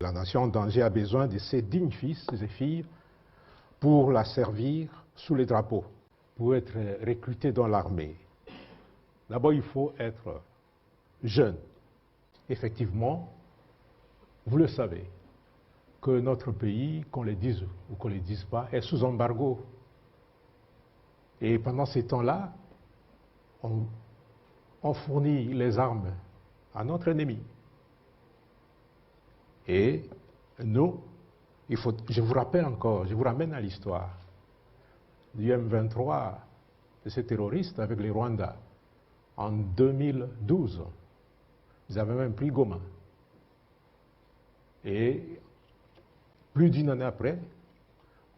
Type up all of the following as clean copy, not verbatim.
La nation en danger a besoin de ses dignes fils et filles pour la servir sous les drapeaux, pour être recruté dans l'armée. D'abord, il faut être jeune. Effectivement, vous le savez, que notre pays, qu'on le dise ou qu'on ne le dise pas, est sous embargo. Et pendant ces temps-là, on fournit les armes à notre ennemi. Et nous, je vous rappelle encore, je vous ramène à l'histoire du M23, de ces terroristes avec les Rwandais, en 2012. Ils avaient même pris Goma. Et plus d'une année après,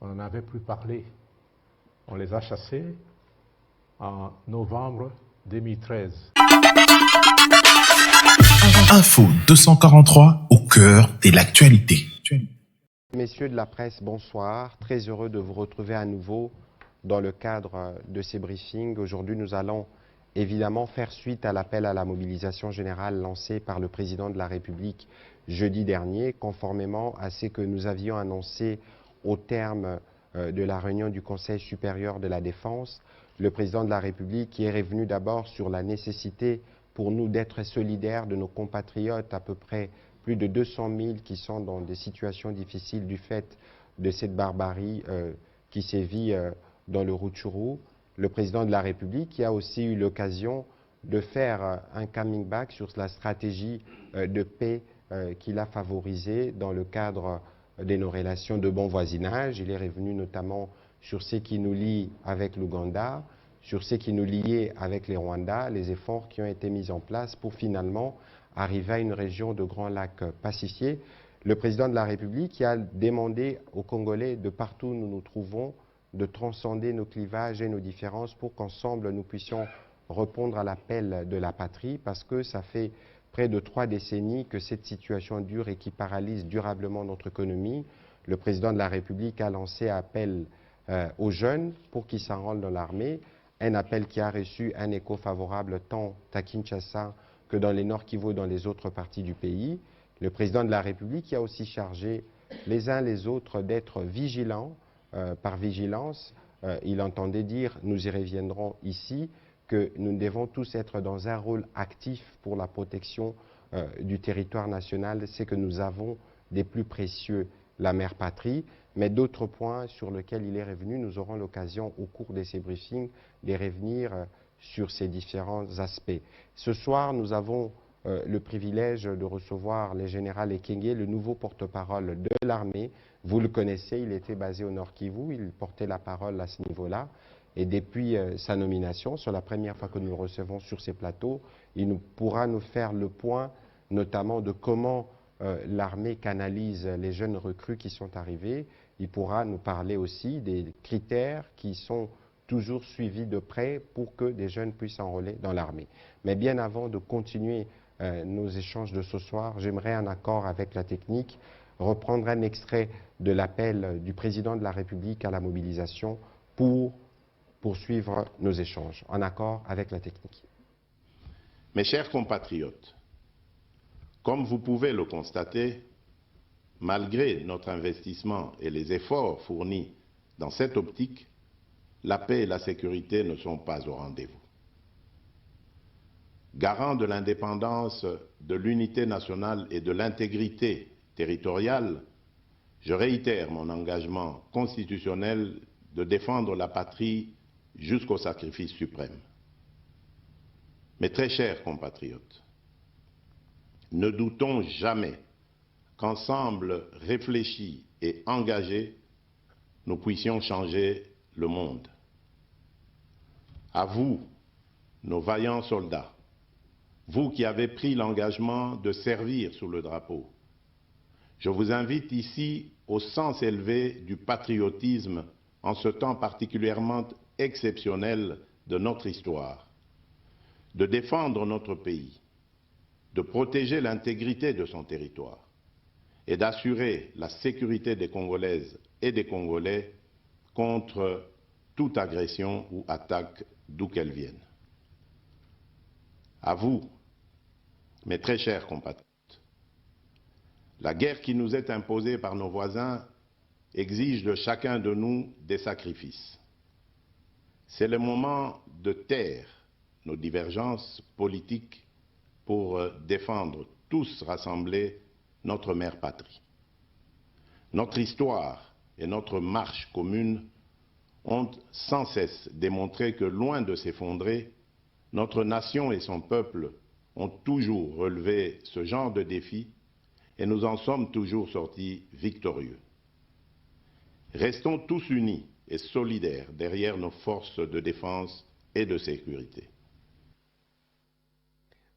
on n'en avait plus parlé. On les a chassés en novembre 2013. Info 243 au cœur de l'actualité. Messieurs de la presse, bonsoir. Très heureux de vous retrouver à nouveau dans le cadre de ces briefings. Aujourd'hui, nous allons évidemment faire suite à l'appel à la mobilisation générale lancé par le président de la République jeudi dernier, conformément à ce que nous avions annoncé au terme de la réunion du Conseil supérieur de la défense. Le président de la République qui est revenu d'abord sur la nécessité pour nous d'être solidaires de nos compatriotes, à peu près plus de 200 000 qui sont dans des situations difficiles du fait de cette barbarie qui sévit dans le Rutshuru. Le président de la République qui a aussi eu l'occasion de faire un coming back sur la stratégie de paix qu'il a favorisée dans le cadre de nos relations de bon voisinage. Il est revenu notamment sur ce qui nous lie avec l'Ouganda, sur ce qui nous liait avec les Rwandais, les efforts qui ont été mis en place pour finalement arriver à une région de Grand Lac pacifié. Le président de la République qui a demandé aux Congolais de partout où nous nous trouvons de transcender nos clivages et nos différences pour qu'ensemble nous puissions répondre à l'appel de la patrie, parce que ça fait près de 3 décennies que cette situation dure et qui paralyse durablement notre économie. Le président de la République a lancé un appel aux jeunes pour qu'ils s'en rendent dans l'armée, un appel qui a reçu un écho favorable tant à Kinshasa que dans les Nord Kivu, dans les autres parties du pays. Le président de la République qui a aussi chargé les uns les autres d'être vigilants. Par vigilance, il entendait dire, nous y reviendrons ici, que nous devons tous être dans un rôle actif pour la protection du territoire national, c'est que nous avons des plus précieux, la mère patrie, mais d'autres points sur lesquels il est revenu, nous aurons l'occasion au cours de ces briefings de revenir sur ces différents aspects. Ce soir, nous avons le privilège de recevoir le général Ekenge, le nouveau porte-parole de l'armée. Vous le connaissez, il était basé au Nord Kivu, il portait la parole à ce niveau-là. Et depuis sa nomination, c'est la première fois que nous le recevons sur ces plateaux, il pourra nous faire le point, notamment de comment l'armée canalise les jeunes recrues qui sont arrivés. Il pourra nous parler aussi des critères qui sont toujours suivis de près pour que des jeunes puissent s'enrôler dans l'armée. Mais bien avant de continuer nos échanges de ce soir, j'aimerais, en accord avec la technique, reprendre un extrait de l'appel du président de la République à la mobilisation pour poursuivre nos échanges, en accord avec la technique. Mes chers compatriotes, comme vous pouvez le constater, malgré notre investissement et les efforts fournis dans cette optique, la paix et la sécurité ne sont pas au rendez-vous. Garant de l'indépendance, de l'unité nationale et de l'intégrité territoriale, je réitère mon engagement constitutionnel de défendre la patrie jusqu'au sacrifice suprême. Mes très chers compatriotes, ne doutons jamais qu'ensemble réfléchis et engagés, nous puissions changer le monde. À vous, nos vaillants soldats, vous qui avez pris l'engagement de servir sous le drapeau, je vous invite ici au sens élevé du patriotisme en ce temps particulièrement exceptionnel de notre histoire, de défendre notre pays, de protéger l'intégrité de son territoire et d'assurer la sécurité des Congolaises et des Congolais contre toute agression ou attaque d'où qu'elle vienne. À vous, mes très chers compatriotes, La guerre qui nous est imposée par nos voisins exige de chacun de nous des sacrifices. C'est le moment de taire nos divergences politiques pour défendre tous rassemblés notre mère patrie. Notre histoire et notre marche commune ont sans cesse démontré que, loin de s'effondrer, notre nation et son peuple ont toujours relevé ce genre de défi et nous en sommes toujours sortis victorieux. Restons tous unis et solidaires derrière nos forces de défense et de sécurité.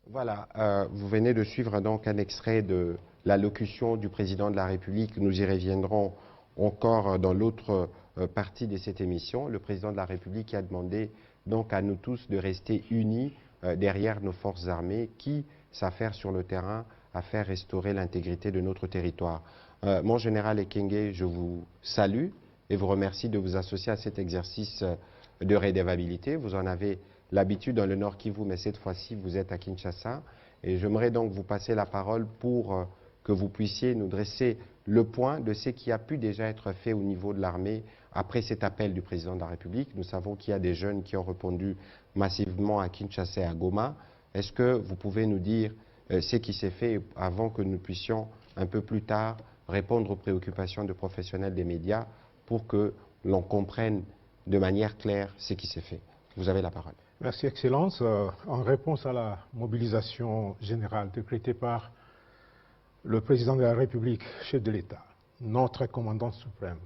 Voilà, vous venez de suivre donc un extrait de l'allocution du président de la République. Nous y reviendrons encore dans l'autre partie de cette émission. Le président de la République a demandé donc à nous tous de rester unis derrière nos forces armées qui s'affairent sur le terrain à faire restaurer l'intégrité de notre territoire. Mon général Ekenge, je vous salue et vous remercie de vous associer à cet exercice de redevabilité. Vous en avez l'habitude dans le Nord Kivu, mais cette fois-ci, vous êtes à Kinshasa. Et j'aimerais donc vous passer la parole pour que vous puissiez nous dresser le point de ce qui a pu déjà être fait au niveau de l'armée après cet appel du président de la République. Nous savons qu'il y a des jeunes qui ont répondu massivement à Kinshasa et à Goma. Est-ce que vous pouvez nous dire ce qui s'est fait avant que nous puissions un peu plus tard répondre aux préoccupations de professionnels des médias pour que l'on comprenne de manière claire ce qui s'est fait? Vous avez la parole. Merci, Excellence. En réponse à la mobilisation générale décrétée par le président de la République, chef de l'État, notre commandant suprême,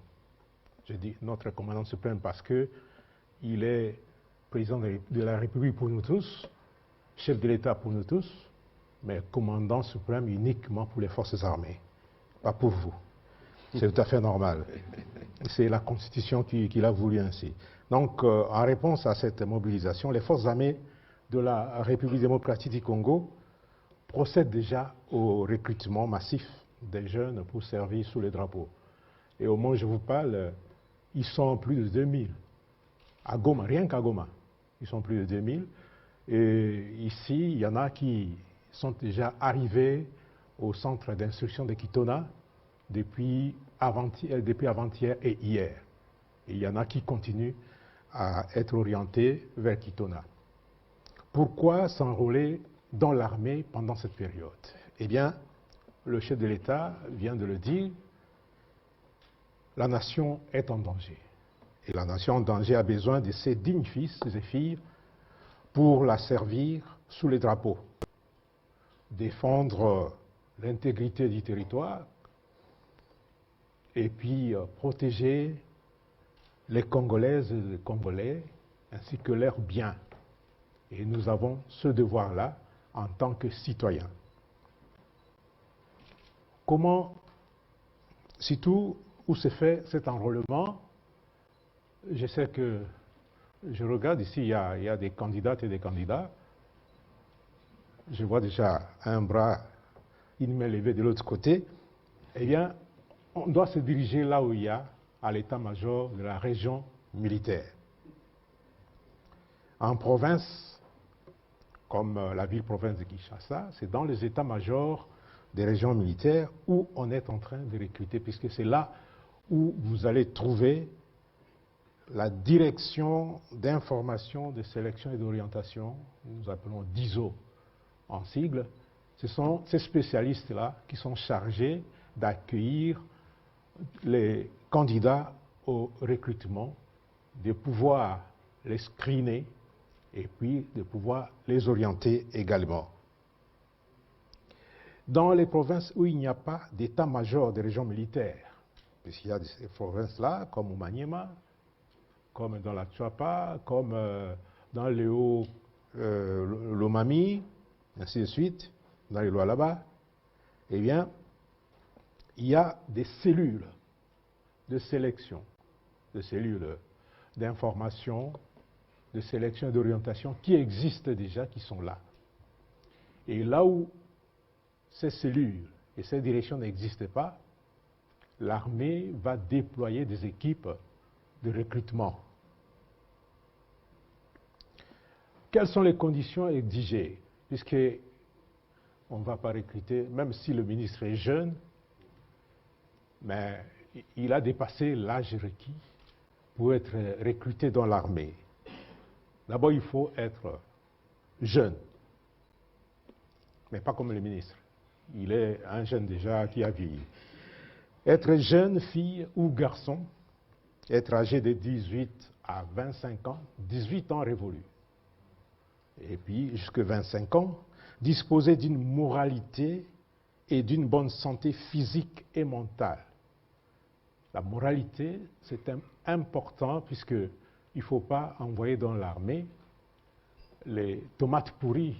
je dis notre commandant suprême parce qu'il est président de la République pour nous tous, chef de l'État pour nous tous, mais commandant suprême uniquement pour les forces armées, pas pour vous. C'est tout à fait normal. C'est la Constitution qui l'a voulu ainsi. Donc, en réponse à cette mobilisation, les forces armées de la République démocratique du Congo procèdent déjà au recrutement massif des jeunes pour servir sous les drapeaux. Et au moment où je vous parle, ils sont plus de 2000. À Goma, rien qu'à Goma, ils sont plus de 2000. Et ici, il y en a qui sont déjà arrivés au centre d'instruction de Kitona depuis avant-hier et hier. Et il y en a qui continuent à être orientés vers Kitona. Pourquoi s'enrôler dans l'armée pendant cette période? Eh bien, le chef de l'État vient de le dire, la nation est en danger. Et la nation en danger a besoin de ses dignes fils et filles pour la servir sous les drapeaux, défendre l'intégrité du territoire et puis protéger les Congolaises et les Congolais ainsi que leurs biens. Et nous avons ce devoir-là en tant que citoyens. Comment, surtout, où se fait cet enrôlement? Je sais que, je regarde ici, il y a des candidates et des candidats. Je vois déjà un bras, une main levée de l'autre côté. Eh bien, on doit se diriger là où il y a, à l'état-major de la région militaire. En province, comme la ville-province de Kinshasa, c'est dans les états-majors des régions militaires où on est en train de recruter, puisque c'est là où vous allez trouver la direction d'information, de sélection et d'orientation, nous appelons DISO en sigle. Ce sont ces spécialistes-là qui sont chargés d'accueillir les candidats au recrutement, de pouvoir les screener et puis de pouvoir les orienter également. Dans les provinces où il n'y a pas d'état-major des régions militaires, puisqu'il y a ces provinces-là, comme au Maniema, comme dans la Tchouapa, comme dans le Lomami, ainsi de suite, dans les Lualaba, eh bien, il y a des cellules de sélection, des cellules d'information, de sélection et d'orientation qui existent déjà, qui sont là. Et là où ces cellules et ces directions n'existent pas, l'armée va déployer des équipes de recrutement. Quelles sont les conditions exigées? Puisque on ne va pas recruter, même si le ministre est jeune, mais il a dépassé l'âge requis pour être recruté dans l'armée. D'abord, il faut être jeune, mais pas comme le ministre. Il est un jeune déjà qui a vieilli. Être jeune, fille ou garçon, être âgé de 18 à 25 ans, 18 ans révolus. Et puis, jusqu'à 25 ans, disposer d'une moralité et d'une bonne santé physique et mentale. La moralité, c'est important puisqu'il ne faut pas envoyer dans l'armée les tomates pourries,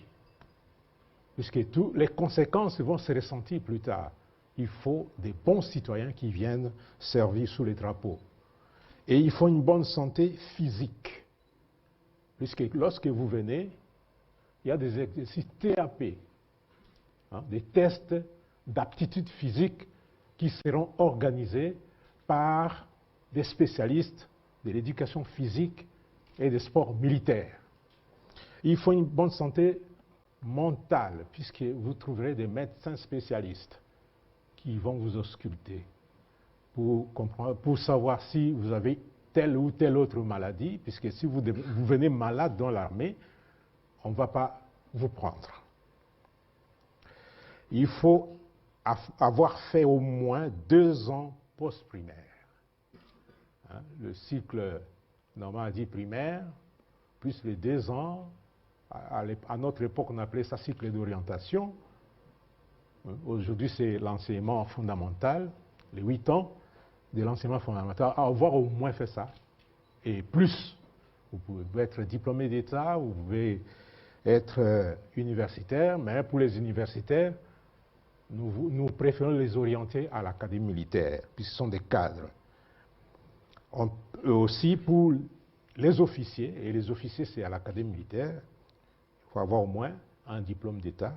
puisque toutes les conséquences vont se ressentir plus tard. Il faut des bons citoyens qui viennent servir sous les drapeaux. Et il faut une bonne santé physique, puisque lorsque vous venez, il y a des exercices TAP, des tests d'aptitude physique qui seront organisés par des spécialistes de l'éducation physique et des sports militaires. Il faut une bonne santé mentale, puisque vous trouverez des médecins spécialistes qui vont vous ausculter pour savoir si vous avez telle ou telle autre maladie, puisque si vous venez malade dans l'armée, on ne va pas vous prendre. Il faut avoir fait au moins 2 ans post-primaire. Le cycle normal dit primaire, plus les 2 ans, à notre époque on appelait ça cycle d'orientation. Aujourd'hui c'est l'enseignement fondamental, les 8 ans de l'enseignement fondamental, avoir au moins fait ça. Et plus, vous pouvez être diplômé d'État, vous pouvez être universitaire, mais pour les universitaires, nous préférons les orienter à l'académie militaire, puisqu'ils sont des cadres. Aussi pour les officiers, et les officiers c'est à l'académie militaire, il faut avoir au moins un diplôme d'État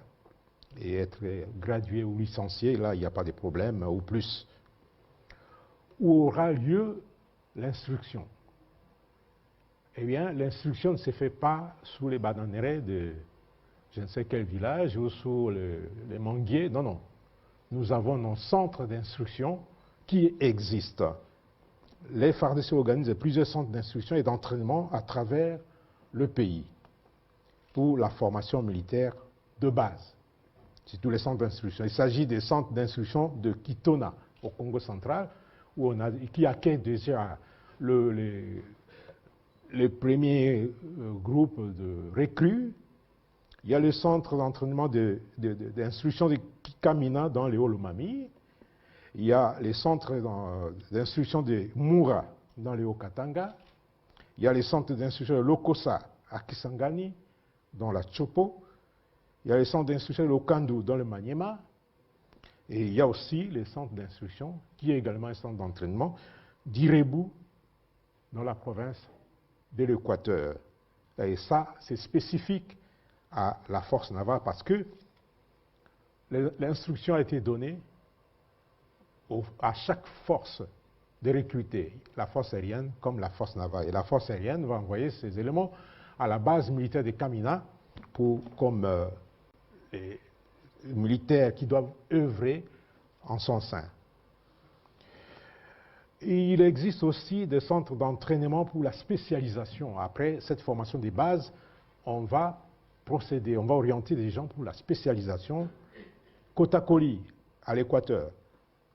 et être gradué ou licencié, là il n'y a pas de problème, ou plus. Où aura lieu l'instruction? Eh bien, l'instruction ne se fait pas sous les bananeraies de je ne sais quel village ou sous les manguiers. Non, non. Nous avons nos centres d'instruction qui existent. Les FARDC organisent plusieurs centres d'instruction et d'entraînement à travers le pays pour la formation militaire de base. C'est tous les centres d'instruction. Il s'agit des centres d'instruction de Kitona, au Congo central, qui accueille déjà les premiers groupes de recrues. Il y a le centre d'entraînement d'instruction de Kikamina dans les Hauts-Lomami. Il y a les centres d'instruction de Moura dans les Hauts-Katanga. Il y a les centres d'instruction de Lokosa à Kisangani, dans la Chopo. Il y a les centres d'instruction de Lokandu dans le Maniema. Et il y a aussi les centres d'instruction, qui est également un centre d'entraînement, d'Irebu, dans la province de l'Équateur. Et ça, c'est spécifique à la force navale parce que l'instruction a été donnée à chaque force de recruter, la force aérienne comme la force navale. Et la force aérienne va envoyer ces éléments à la base militaire de Kamina comme les militaires qui doivent œuvrer en son sein. Et il existe aussi des centres d'entraînement pour la spécialisation. Après cette formation des bases, on va procéder, on va orienter les gens pour la spécialisation. Kotakoli, à l'Équateur,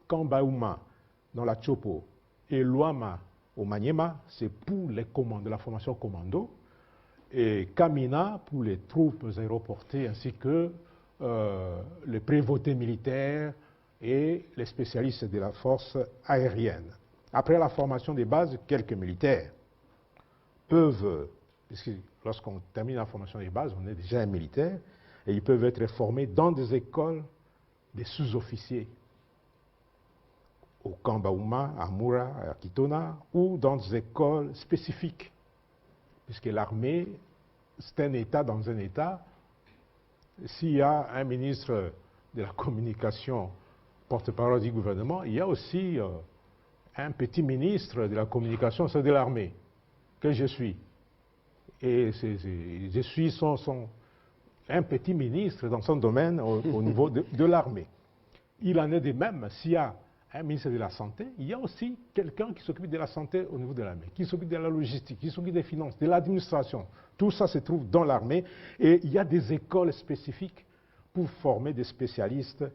Kambaouma, dans la Chopo, et Luama, au Maniema, c'est pour les commandos, la formation commando, et Kamina, pour les troupes aéroportées, ainsi que les prévôtés militaires et les spécialistes de la force aérienne. Après la formation des bases, quelques militaires peuvent, puisque lorsqu'on termine la formation des bases, on est déjà un militaire, et ils peuvent être formés dans des écoles des sous-officiers, au Kambaouma, à Moura, à Kitona, ou dans des écoles spécifiques, puisque l'armée, c'est un État dans un État. S'il y a un ministre de la communication, porte-parole du gouvernement, il y a aussi un petit ministre de la communication, c'est de l'armée, que je suis. Et je suis un petit ministre dans son domaine au niveau de l'armée. Il en est de même s'il y a un ministre de la Santé, il y a aussi quelqu'un qui s'occupe de la santé au niveau de l'armée, qui s'occupe de la logistique, qui s'occupe des finances, de l'administration. Tout ça se trouve dans l'armée et il y a des écoles spécifiques pour former des spécialistes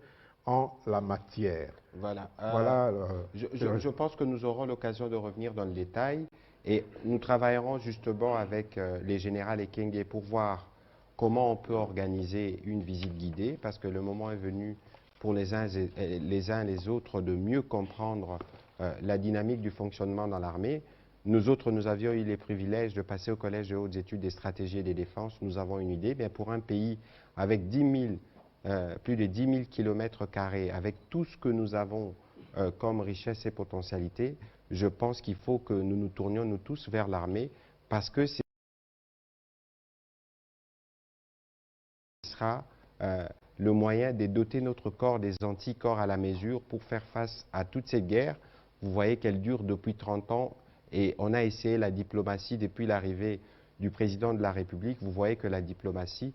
en la matière. Voilà. Voilà. Je pense que nous aurons l'occasion de revenir dans le détail et nous travaillerons justement avec les générales Ekenge pour voir comment on peut organiser une visite guidée, parce que le moment est venu pour les uns et les autres de mieux comprendre la dynamique du fonctionnement dans l'armée. Nous autres, nous avions eu les privilèges de passer au Collège de hautes études des stratégies et des défenses. Nous avons une idée. Bien, pour un pays avec plus de 10 000 km², avec tout ce que nous avons comme richesse et potentialité, je pense qu'il faut que nous nous tournions, nous tous, vers l'armée, parce que ce sera le moyen de doter notre corps des anticorps à la mesure pour faire face à toute cette guerre. Vous voyez qu'elle dure depuis 30 ans et on a essayé la diplomatie depuis l'arrivée du président de la République. Vous voyez que la diplomatie,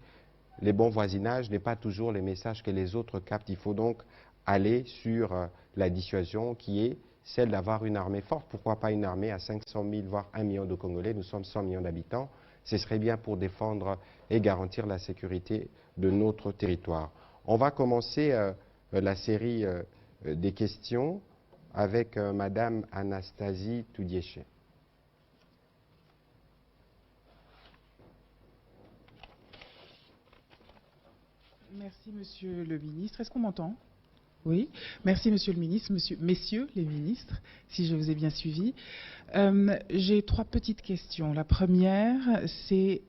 les bons voisinages n'est pas toujours les messages que les autres captent. Il faut donc aller sur la dissuasion qui est celle d'avoir une armée forte. Pourquoi pas une armée à 500 000, voire 1 million de Congolais? Nous sommes 100 millions d'habitants. Ce serait bien pour défendre et garantir la sécurité de notre territoire. On va commencer la série des questions avec Madame Anastasie Toudiéché. Merci, Monsieur le Ministre. Est-ce qu'on m'entend? Oui. Merci, Monsieur le Ministre, Messieurs les ministres, si je vous ai bien suivi. J'ai 3 petites questions. La première, c'est,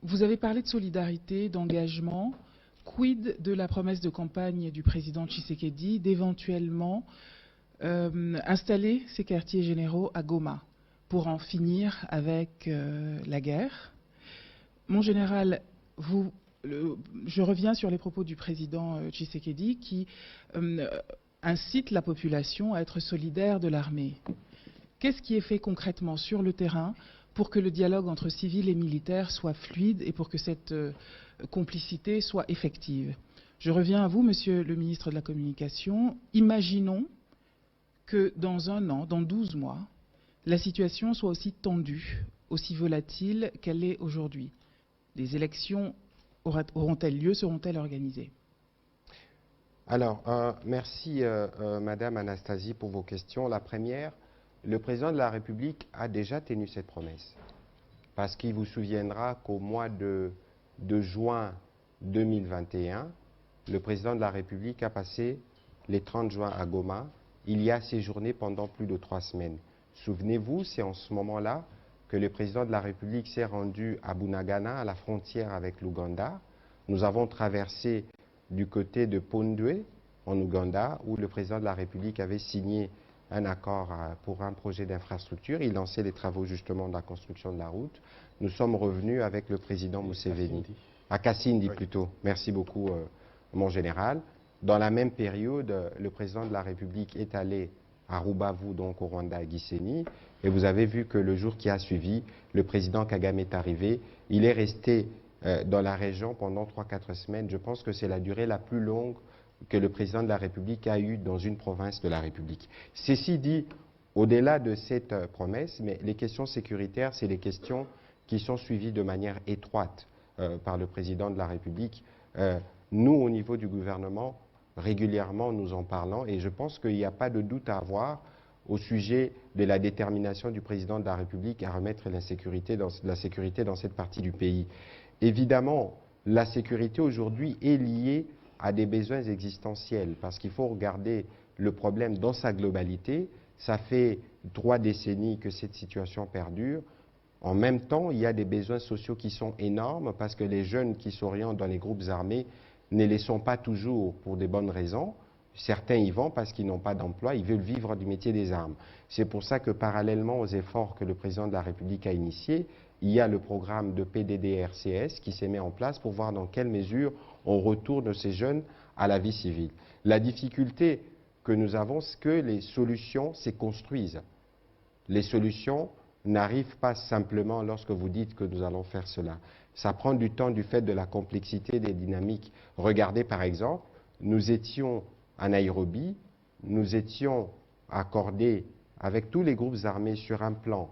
vous avez parlé de solidarité, d'engagement. Quid de la promesse de campagne du président Tshisekedi d'éventuellement installer ces quartiers généraux à Goma pour en finir avec la guerre? Mon général, je reviens sur les propos du président Tshisekedi qui incite la population à être solidaire de l'armée. Qu'est-ce qui est fait concrètement sur le terrain pour que le dialogue entre civils et militaires soit fluide et pour que cette complicité soit effective? Je reviens à vous, Monsieur le ministre de la Communication. Imaginons que dans 1 an, dans 12 mois, la situation soit aussi tendue, aussi volatile qu'elle est aujourd'hui. Les élections auront-elles lieu, seront-elles organisées? Alors, merci Madame Anastasie pour vos questions. La première, le président de la République a déjà tenu cette promesse. Parce qu'il vous souviendra qu'au mois de juin 2021, le président de la République a passé les 30 juin à Goma. Il y a séjourné pendant plus de 3 semaines. Souvenez-vous, c'est en ce moment-là que le président de la République s'est rendu à Bunagana, à la frontière avec l'Ouganda. Nous avons traversé du côté de Pondwe, en Ouganda, où le président de la République avait signé un accord pour un projet d'infrastructure. Il lançait les travaux justement de la construction de la route. Nous sommes revenus avec le président Museveni. À Kasindi plutôt. Merci beaucoup, mon général. Dans la même période, le président de la République est allé à Rubavu, donc au Rwanda, à Gisenyi. Et vous avez vu que le jour qui a suivi, le président Kagame est arrivé. Il est resté dans la région pendant 3-4 semaines. Je pense que c'est la durée la plus longue que le président de la République a eue dans une province de la République. Ceci dit, au-delà de cette promesse, mais les questions sécuritaires, c'est les questions qui sont suivies de manière étroite par le président de la République. Nous, au niveau du gouvernement, régulièrement, nous en parlons et je pense qu'il n'y a pas de doute à avoir au sujet de la détermination du président de la République à remettre la sécurité dans cette partie du pays. Évidemment, la sécurité aujourd'hui est liée à des besoins existentiels parce qu'il faut regarder le problème dans sa globalité. Ça fait 3 décennies que cette situation perdure. En même temps, il y a des besoins sociaux qui sont énormes parce que les jeunes qui s'orientent dans les groupes armés ne les sont pas toujours pour des bonnes raisons. Certains y vont parce qu'ils n'ont pas d'emploi, ils veulent vivre du métier des armes. C'est pour ça que parallèlement aux efforts que le président de la République a initiés, il y a le programme de PDDRCS qui s'est mis en place pour voir dans quelle mesure on retourne ces jeunes à la vie civile. La difficulté que nous avons, c'est que les solutions se construisent. Les solutions n'arrivent pas simplement lorsque vous dites que nous allons faire cela. Ça prend du temps du fait de la complexité des dynamiques. Regardez par exemple, nous étions à Nairobi nous étions accordés avec tous les groupes armés sur un plan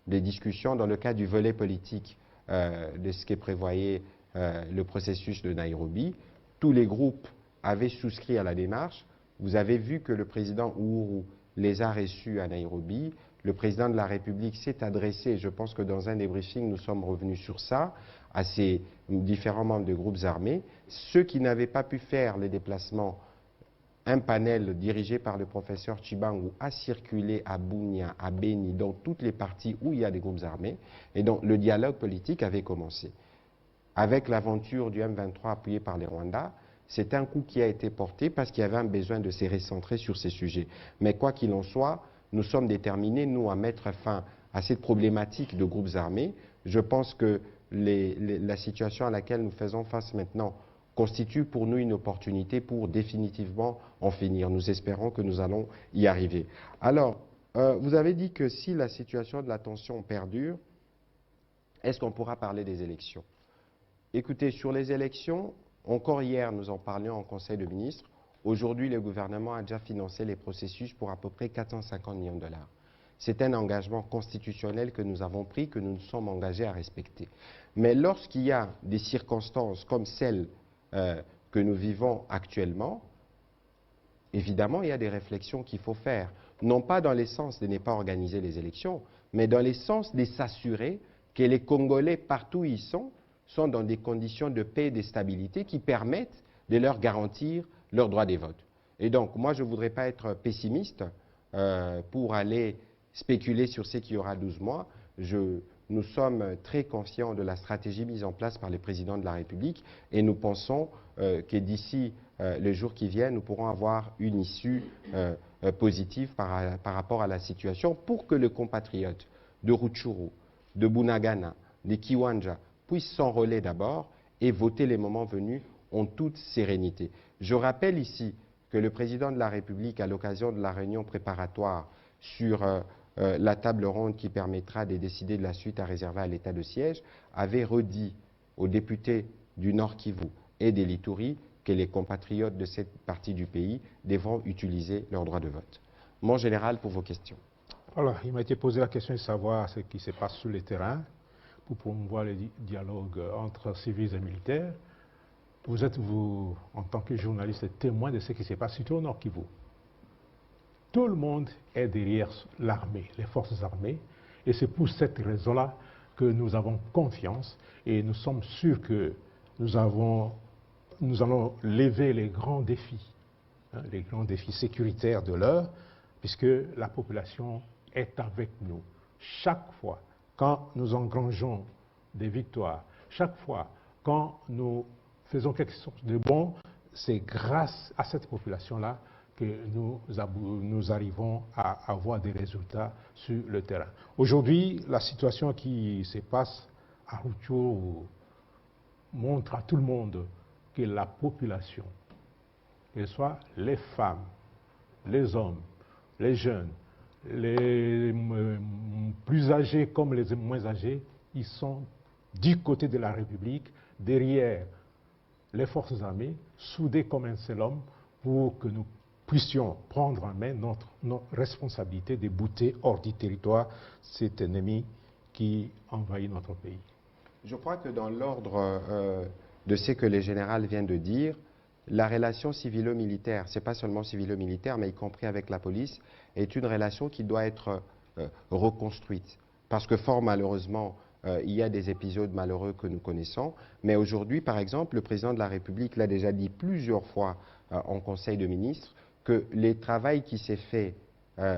de discussion dans le cadre du volet politique de ce qui prévoyait le processus de Nairobi. Tous les groupes avaient souscrit à la démarche. Vous avez vu que le président Uhuru les a reçus à Nairobi. Le président de la République s'est adressé, je pense que dans un des briefings, nous sommes revenus sur ça, à ces différents membres de groupes armés. Ceux qui n'avaient pas pu faire les déplacements, un panel dirigé par le professeur Chibangu a circulé à Bunia, à Beni, dans toutes les parties où il y a des groupes armés. Et donc le dialogue politique avait commencé. Avec l'aventure du M23 appuyé par les Rwandais, c'est un coup qui a été porté parce qu'il y avait un besoin de se recentrer sur ces sujets. Mais quoi qu'il en soit, nous sommes déterminés, nous, à mettre fin à cette problématique de groupes armés. Je pense que la situation à laquelle nous faisons face maintenant constitue pour nous une opportunité pour définitivement en finir. Nous espérons que nous allons y arriver. Alors, vous avez dit que si la situation de la tension perdure, est-ce qu'on pourra parler des élections? Écoutez, sur les élections, encore hier, nous en parlions en Conseil de ministres. Aujourd'hui, le gouvernement a déjà financé les processus pour à peu près 450 millions de dollars. C'est un engagement constitutionnel que nous avons pris, que nous nous sommes engagés à respecter. Mais lorsqu'il y a des circonstances comme celles que nous vivons actuellement, évidemment, il y a des réflexions qu'il faut faire. Non pas dans le sens de ne pas organiser les élections, mais dans le sens de s'assurer que les Congolais, partout où ils sont dans des conditions de paix et de stabilité qui permettent de leur garantir leur droit des votes. Et donc, moi, je ne voudrais pas être pessimiste pour aller spéculer sur ce qu'il y aura 12 mois. Nous sommes très conscients de la stratégie mise en place par le président de la République et nous pensons que d'ici les jours qui viennent, nous pourrons avoir une issue positive par rapport à la situation pour que les compatriotes de Rutshuru, de Bunagana, de Kiwanja puissent s'enrôler d'abord et voter les moments venus en toute sérénité. Je rappelle ici que le président de la République, à l'occasion de la réunion préparatoire sur la table ronde qui permettra de décider de la suite à réserver à l'état de siège, avait redit aux députés du Nord Kivu et de l'Ituri que les compatriotes de cette partie du pays devront utiliser leur droit de vote. Mon général, pour vos questions. Alors, il m'a été posé la question de savoir ce qui se passe sur le terrain pour promouvoir le dialogue entre civils et militaires. Vous êtes, vous, en tant que journaliste, témoin de ce qui se passe surtout au Nord Kivu. Tout le monde est derrière l'armée, les forces armées, et c'est pour cette raison-là que nous avons confiance et nous sommes sûrs que nous allons lever les grands défis sécuritaires de l'heure, puisque la population est avec nous. Chaque fois, quand nous engrangeons des victoires, chaque fois, quand nous faisons quelque chose de bon, c'est grâce à cette population-là que nous arrivons à avoir des résultats sur le terrain. Aujourd'hui, la situation qui se passe à Rutshuru montre à tout le monde que la population, qu'elle soit les femmes, les hommes, les jeunes, les plus âgés comme les moins âgés, ils sont du côté de la République, derrière les forces armées, soudés comme un seul homme, pour que nous puissions prendre en main notre responsabilité de bouter hors du territoire cet ennemi qui envahit notre pays. Je crois que dans l'ordre de ce que les généraux viennent de dire, la relation civilo-militaire, ce n'est pas seulement civilo-militaire, mais y compris avec la police, est une relation qui doit être reconstruite. Parce que fort malheureusement, il y a des épisodes malheureux que nous connaissons. Mais aujourd'hui, par exemple, le président de la République l'a déjà dit plusieurs fois en Conseil de ministres, que le travail qui s'est fait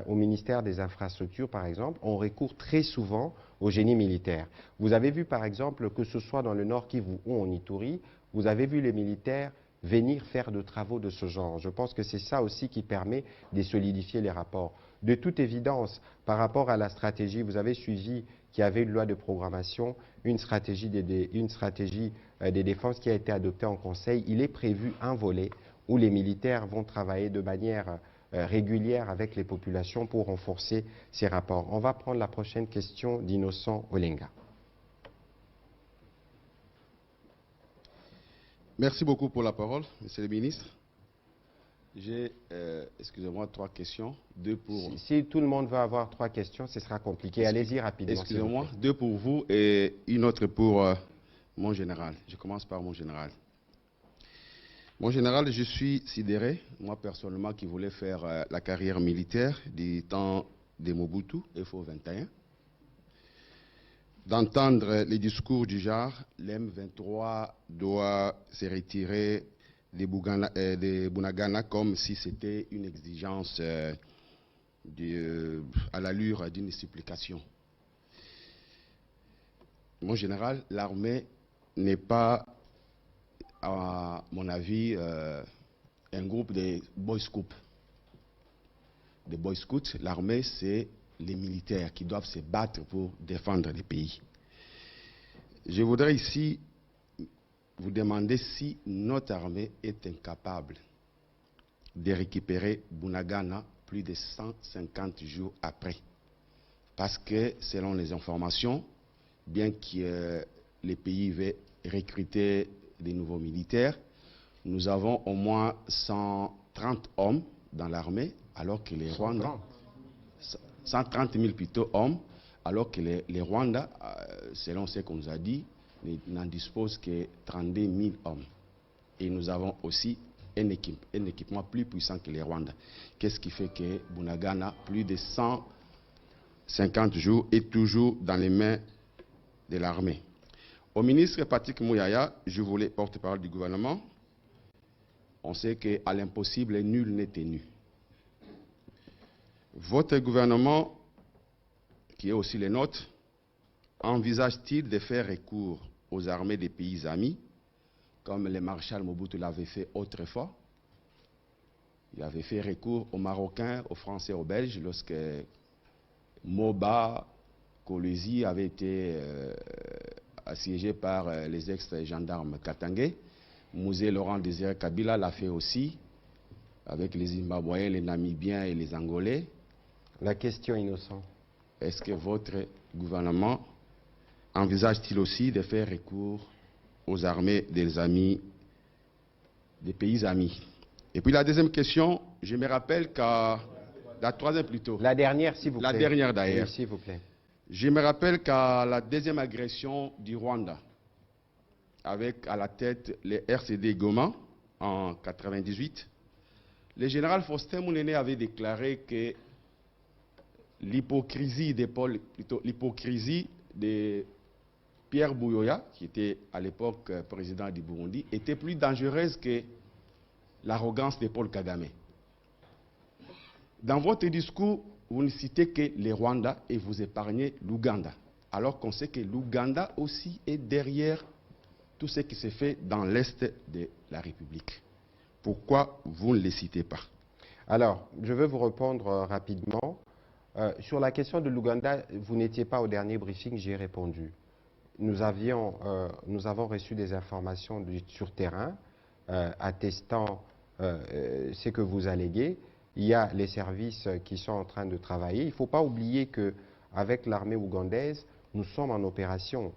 au ministère des Infrastructures, par exemple, on recourt très souvent au génie militaire. Vous avez vu, par exemple, que ce soit dans le Nord Kivu ou en Ituri, vous avez vu les militaires venir faire de travaux de ce genre. Je pense que c'est ça aussi qui permet de solidifier les rapports. De toute évidence, par rapport à la stratégie, vous avez suivi qu'il y avait une loi de programmation, une stratégie de défense qui a été adoptée en Conseil. Il est prévu un volet où les militaires vont travailler de manière régulière avec les populations pour renforcer ces rapports. On va prendre la prochaine question d'Innocent Olenga. Merci beaucoup pour la parole, Monsieur le Ministre. J'ai, excusez-moi, 3 questions. 2 pour... Si tout le monde veut avoir 3 questions, ce sera compliqué. Allez-y rapidement. Excusez-moi, 2 pour vous et une autre pour mon général. Je commence par mon général. Mon général, je suis sidéré, moi personnellement, qui voulais faire la carrière militaire du temps de Mobutu, FO 21, d'entendre les discours du genre, l'M23 doit se retirer de Bunagana comme si c'était une exigence à l'allure d'une supplication. Mon général, l'armée n'est pas, à mon avis, un groupe de Boy Scouts. Des Boy Scouts, l'armée, c'est les militaires qui doivent se battre pour défendre le pays. Je voudrais ici vous demander si notre armée est incapable de récupérer Bunagana plus de 150 jours après. Parce que, selon les informations, bien que les pays veulent recruter des nouveaux militaires, nous avons au moins 130 hommes dans l'armée, alors que les Rwandais... 130 000 plutôt hommes, alors que les Rwandais, selon ce qu'on nous a dit, n'en disposent que 32 000 hommes. Et nous avons aussi un équipement plus puissant que les Rwandais. Qu'est-ce qui fait que Bunagana, plus de 150 jours, est toujours dans les mains de l'armée? Au ministre Patrick Mouyaya, je voulais porte-parole du gouvernement. On sait qu'à l'impossible, nul n'est tenu. Votre gouvernement, qui est aussi le nôtre, envisage-t-il de faire recours aux armées des pays amis, comme le maréchal Mobutu l'avait fait autrefois? Il avait fait recours aux Marocains, aux Français, aux Belges, lorsque Moba, Kolwezi avait été assiégé par les ex-gendarmes katangais. Mouzé Laurent Désiré Kabila l'a fait aussi, avec les Zimbabwéens, les Namibiens et les Angolais. La question, Innocent. Est-ce que votre gouvernement envisage-t-il aussi de faire recours aux armées des pays amis? Et puis la deuxième question, je me rappelle qu'à... La troisième plutôt. La dernière, s'il vous plaît. La dernière d'ailleurs. Oui, s'il vous plaît. Je me rappelle qu'à la deuxième agression du Rwanda, avec à la tête les RCD Goma en 1998, le général Faustin Mounene avait déclaré que l'hypocrisie de Pierre Buyoya, qui était à l'époque président du Burundi, était plus dangereuse que l'arrogance de Paul Kagame. Dans votre discours, vous ne citez que les Rwandais et vous épargnez l'Ouganda, alors qu'on sait que l'Ouganda aussi est derrière tout ce qui se fait dans l'Est de la République. Pourquoi vous ne les citez pas? Alors, je veux vous répondre rapidement. Sur la question de l'Ouganda, vous n'étiez pas au dernier briefing, j'y ai répondu. Nous avons reçu des informations sur terrain attestant ce que vous alléguez. Il y a les services qui sont en train de travailler. Il ne faut pas oublier qu'avec l'armée ougandaise, nous sommes en opération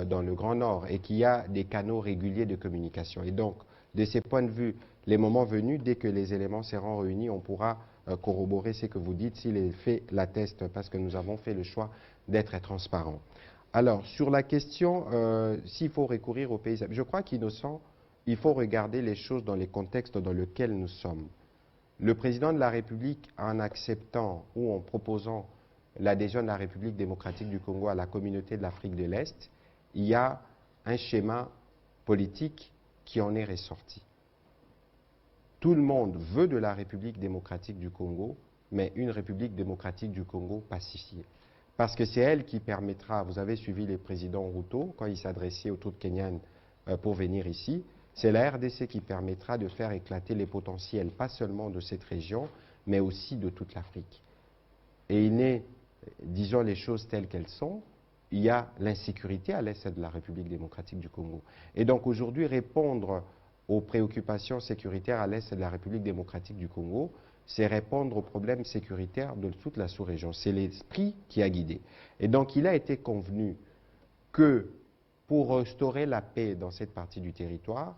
dans le Grand Nord et qu'il y a des canaux réguliers de communication. Et donc, de ces points de vue, les moments venus, dès que les éléments seront réunis, on pourra corroborer ce que vous dites si les faits l'attestent, parce que nous avons fait le choix d'être transparents. Alors, sur la question, s'il faut recourir aux pays, je crois qu'Innocent, il faut regarder les choses dans les contextes dans lesquels nous sommes. Le président de la République, en acceptant ou en proposant l'adhésion de la République démocratique du Congo à la communauté de l'Afrique de l'Est, il y a un schéma politique qui en est ressorti. Tout le monde veut de la République démocratique du Congo, mais une République démocratique du Congo pacifiée. Parce que c'est elle qui permettra, vous avez suivi le président Ruto quand il s'adressait aux troupes kenyanes pour venir ici, c'est la RDC qui permettra de faire éclater les potentiels, pas seulement de cette région, mais aussi de toute l'Afrique. Et il n'est, disons les choses telles qu'elles sont, il y a l'insécurité à l'est de la République démocratique du Congo. Et donc aujourd'hui, répondre aux préoccupations sécuritaires à l'est de la République démocratique du Congo, c'est répondre aux problèmes sécuritaires de toute la sous-région. C'est l'esprit qui a guidé. Et donc il a été convenu que pour restaurer la paix dans cette partie du territoire,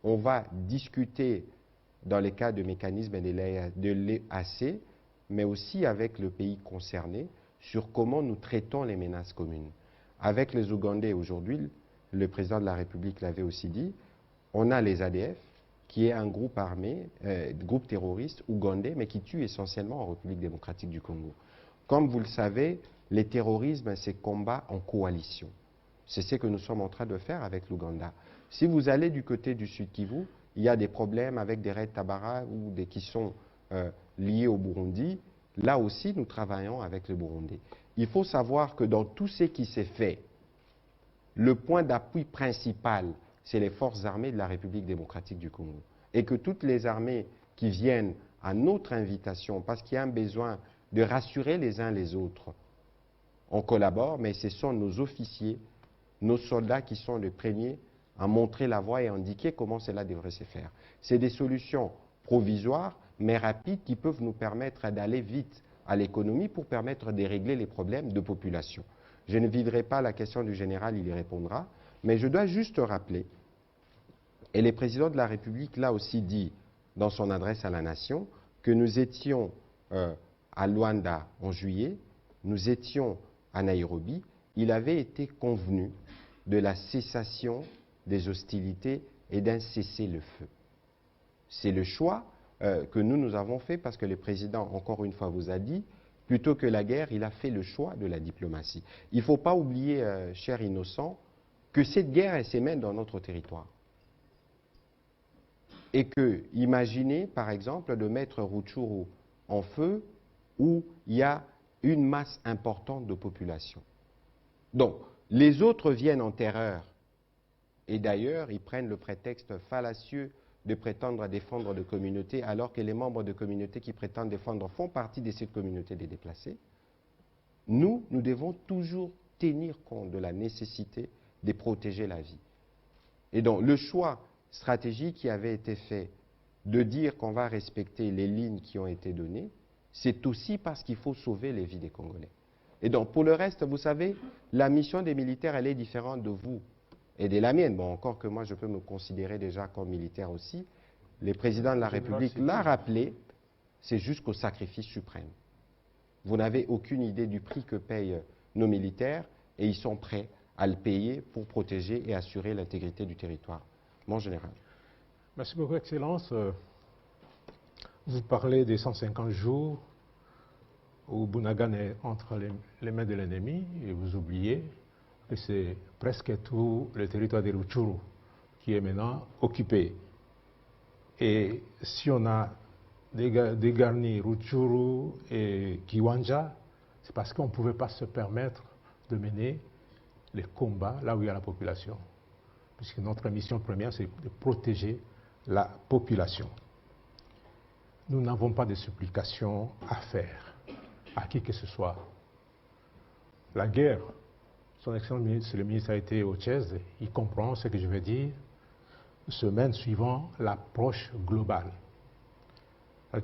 on va discuter dans les cas de mécanismes de l'EAC, mais aussi avec le pays concerné, sur comment nous traitons les menaces communes. Avec les Ougandais aujourd'hui, le président de la République l'avait aussi dit, on a les ADF, qui est un groupe armé, groupe terroriste ougandais, mais qui tue essentiellement en République démocratique du Congo. Comme vous le savez, les terrorismes, c'est combat en coalition. C'est ce que nous sommes en train de faire avec l'Ouganda. Si vous allez du côté du Sud Kivu, il y a des problèmes avec des raids Tabara ou des qui sont liés au Burundi. Là aussi, nous travaillons avec le Burundi. Il faut savoir que dans tout ce qui s'est fait, le point d'appui principal, c'est les forces armées de la République démocratique du Congo. Et que toutes les armées qui viennent à notre invitation, parce qu'il y a un besoin de rassurer les uns les autres, on collabore, mais ce sont nos officiers, nos soldats qui sont les premiers à montrer la voie et à indiquer comment cela devrait se faire. C'est des solutions provisoires, mais rapides, qui peuvent nous permettre d'aller vite à l'économie pour permettre de régler les problèmes de population. Je ne viderai pas la question du général, il y répondra, mais je dois juste rappeler, et le président de la République l'a aussi dit dans son adresse à la nation, que nous étions à Luanda en juillet, nous étions à Nairobi, il avait été convenu de la cessation des hostilités et d'un cessez-le-feu. C'est le choix que nous avons fait parce que le président, encore une fois, vous a dit, plutôt que la guerre, il a fait le choix de la diplomatie. Il ne faut pas oublier, cher innocent, que cette guerre, elle s'émène dans notre territoire. Et que, imaginez, par exemple, de mettre Rutshuru en feu où il y a une masse importante de population. Donc, les autres viennent en terreur. Et d'ailleurs, ils prennent le prétexte fallacieux de prétendre défendre des communautés, alors que les membres de communautés qui prétendent défendre font partie de cette communauté des déplacés. Nous devons toujours tenir compte de la nécessité de protéger la vie. Et donc, le choix stratégique qui avait été fait de dire qu'on va respecter les lignes qui ont été données, c'est aussi parce qu'il faut sauver les vies des Congolais. Et donc, pour le reste, vous savez, la mission des militaires, elle est différente de vous et de la mienne. Bon, encore que moi, je peux me considérer déjà comme militaire aussi. Le président de la République l'a rappelé, c'est jusqu'au sacrifice suprême. Vous n'avez aucune idée du prix que payent nos militaires et ils sont prêts à le payer pour protéger et assurer l'intégrité du territoire. Mon général. Merci beaucoup, Excellence. Vous parlez des 150 jours où Bunagana est entre les mains de l'ennemi et vous oubliez que c'est presque tout le territoire de Rutshuru qui est maintenant occupé. Et si on a dégarni Rutshuru et Kiwanja, c'est parce qu'on ne pouvait pas se permettre de mener les combats là où il y a la population. Puisque notre mission première, c'est de protéger la population. Nous n'avons pas de supplication à faire à qui que ce soit. La guerre, son excellence le ministre a été au Tchèze, il comprend ce que je veux dire, se mène suivant l'approche globale.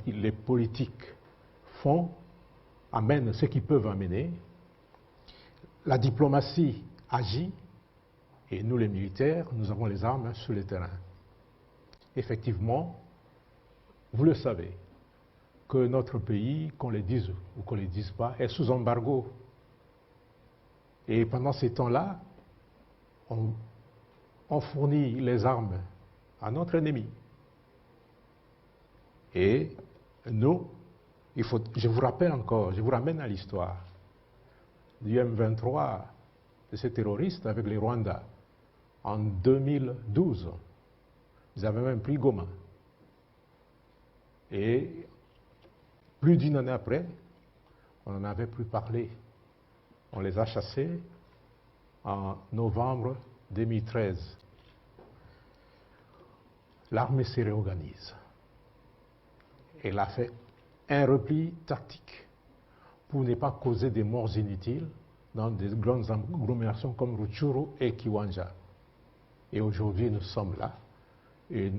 Les politiques amènent ce qu'ils peuvent amener, la diplomatie agit, et nous les militaires, nous avons les armes sur le terrain. Effectivement, vous le savez, que notre pays, qu'on le dise ou qu'on ne le dise pas, est sous embargo. Et pendant ces temps-là, on fournit les armes à notre ennemi. Et nous, je vous rappelle encore, je vous ramène à l'histoire du M23, de ces terroristes avec les Rwandais, en 2012. Ils avaient même pris Goma. Et plus d'une année après, on n'en avait plus parlé. On les a chassés en novembre 2013. L'armée se réorganise. Elle a fait un repli tactique pour ne pas causer des morts inutiles dans des grandes agglomérations comme Rutshuru et Kiwanja. Et aujourd'hui, nous sommes là et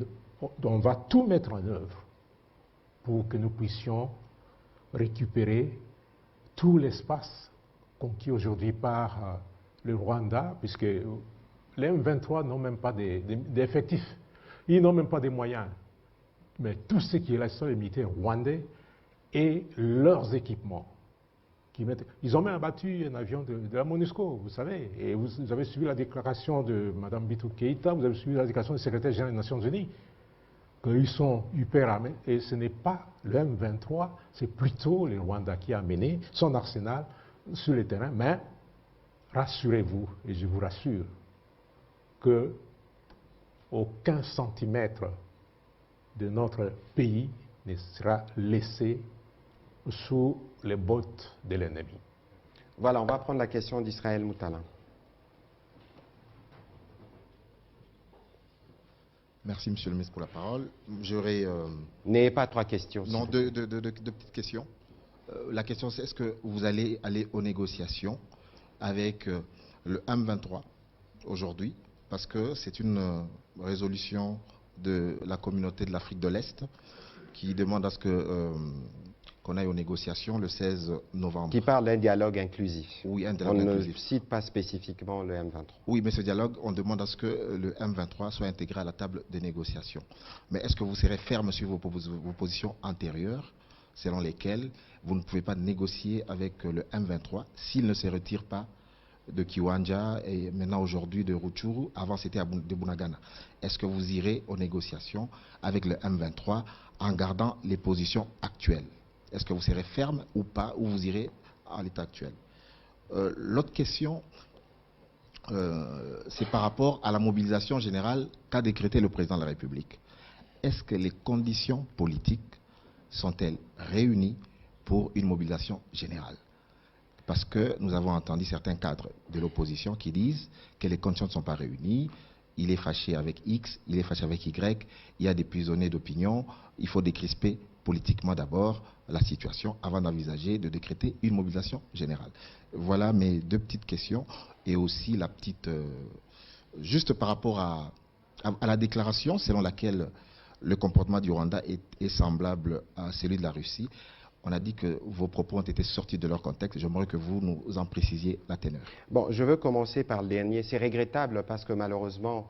on va tout mettre en œuvre pour que nous puissions récupérer tout l'espace conquis aujourd'hui par le Rwanda, puisque les M23 n'ont même pas d'effectifs, ils n'ont même pas des moyens mais tout ce qui est là, ce sont les militaires rwandais et leurs équipements. Ils ont même abattu un avion de la MONUSCO, vous savez, et vous avez suivi la déclaration de Mme Bintou Keïta, vous avez suivi la déclaration du secrétaire général des Nations Unies, qu'ils sont hyper armés, et ce n'est pas le M23, c'est plutôt le Rwanda qui a mené son arsenal sur le terrain, mais rassurez-vous, et je vous rassure, que aucun centimètre de notre pays ne sera laissé sous les bottes de l'ennemi. Voilà, on va prendre la question d'Israël Moutala. Merci, Monsieur le ministre, pour la parole. J'aurais... N'ayez pas 3 questions. Non, deux petites questions. La question, c'est est-ce que vous allez aller aux négociations avec le M23 aujourd'hui? Parce que c'est une résolution de la communauté de l'Afrique de l'Est qui demande à ce que... qu'on aille aux négociations le 16 novembre. Qui parle d'un dialogue inclusif. Oui, un dialogue inclusif. On ne cite pas spécifiquement le M23. Oui, mais ce dialogue, on demande à ce que le M23 soit intégré à la table des négociations. Mais est-ce que vous serez ferme sur vos positions antérieures, selon lesquelles vous ne pouvez pas négocier avec le M23 s'il ne se retire pas de Kiwanja et maintenant aujourd'hui de Rutshuru, avant c'était de Bunagana. Est-ce que vous irez aux négociations avec le M23 en gardant les positions actuelles? Est-ce que vous serez ferme ou pas, ou vous irez à l'état actuel? L'autre question, c'est par rapport à la mobilisation générale qu'a décrété le président de la République. Est-ce que les conditions politiques sont-elles réunies pour une mobilisation générale? Parce que nous avons entendu certains cadres de l'opposition qui disent que les conditions ne sont pas réunies, il est fâché avec X, il est fâché avec Y, il y a des prisonniers d'opinion, il faut décrisper politiquement d'abord la situation avant d'envisager de décréter une mobilisation générale. Voilà mes 2 petites questions et aussi la petite... juste par rapport à la déclaration selon laquelle le comportement du Rwanda est semblable à celui de la Russie. On a dit que vos propos ont été sortis de leur contexte. J'aimerais que vous nous en précisiez la teneur. Bon, je veux commencer par le dernier. C'est regrettable parce que malheureusement,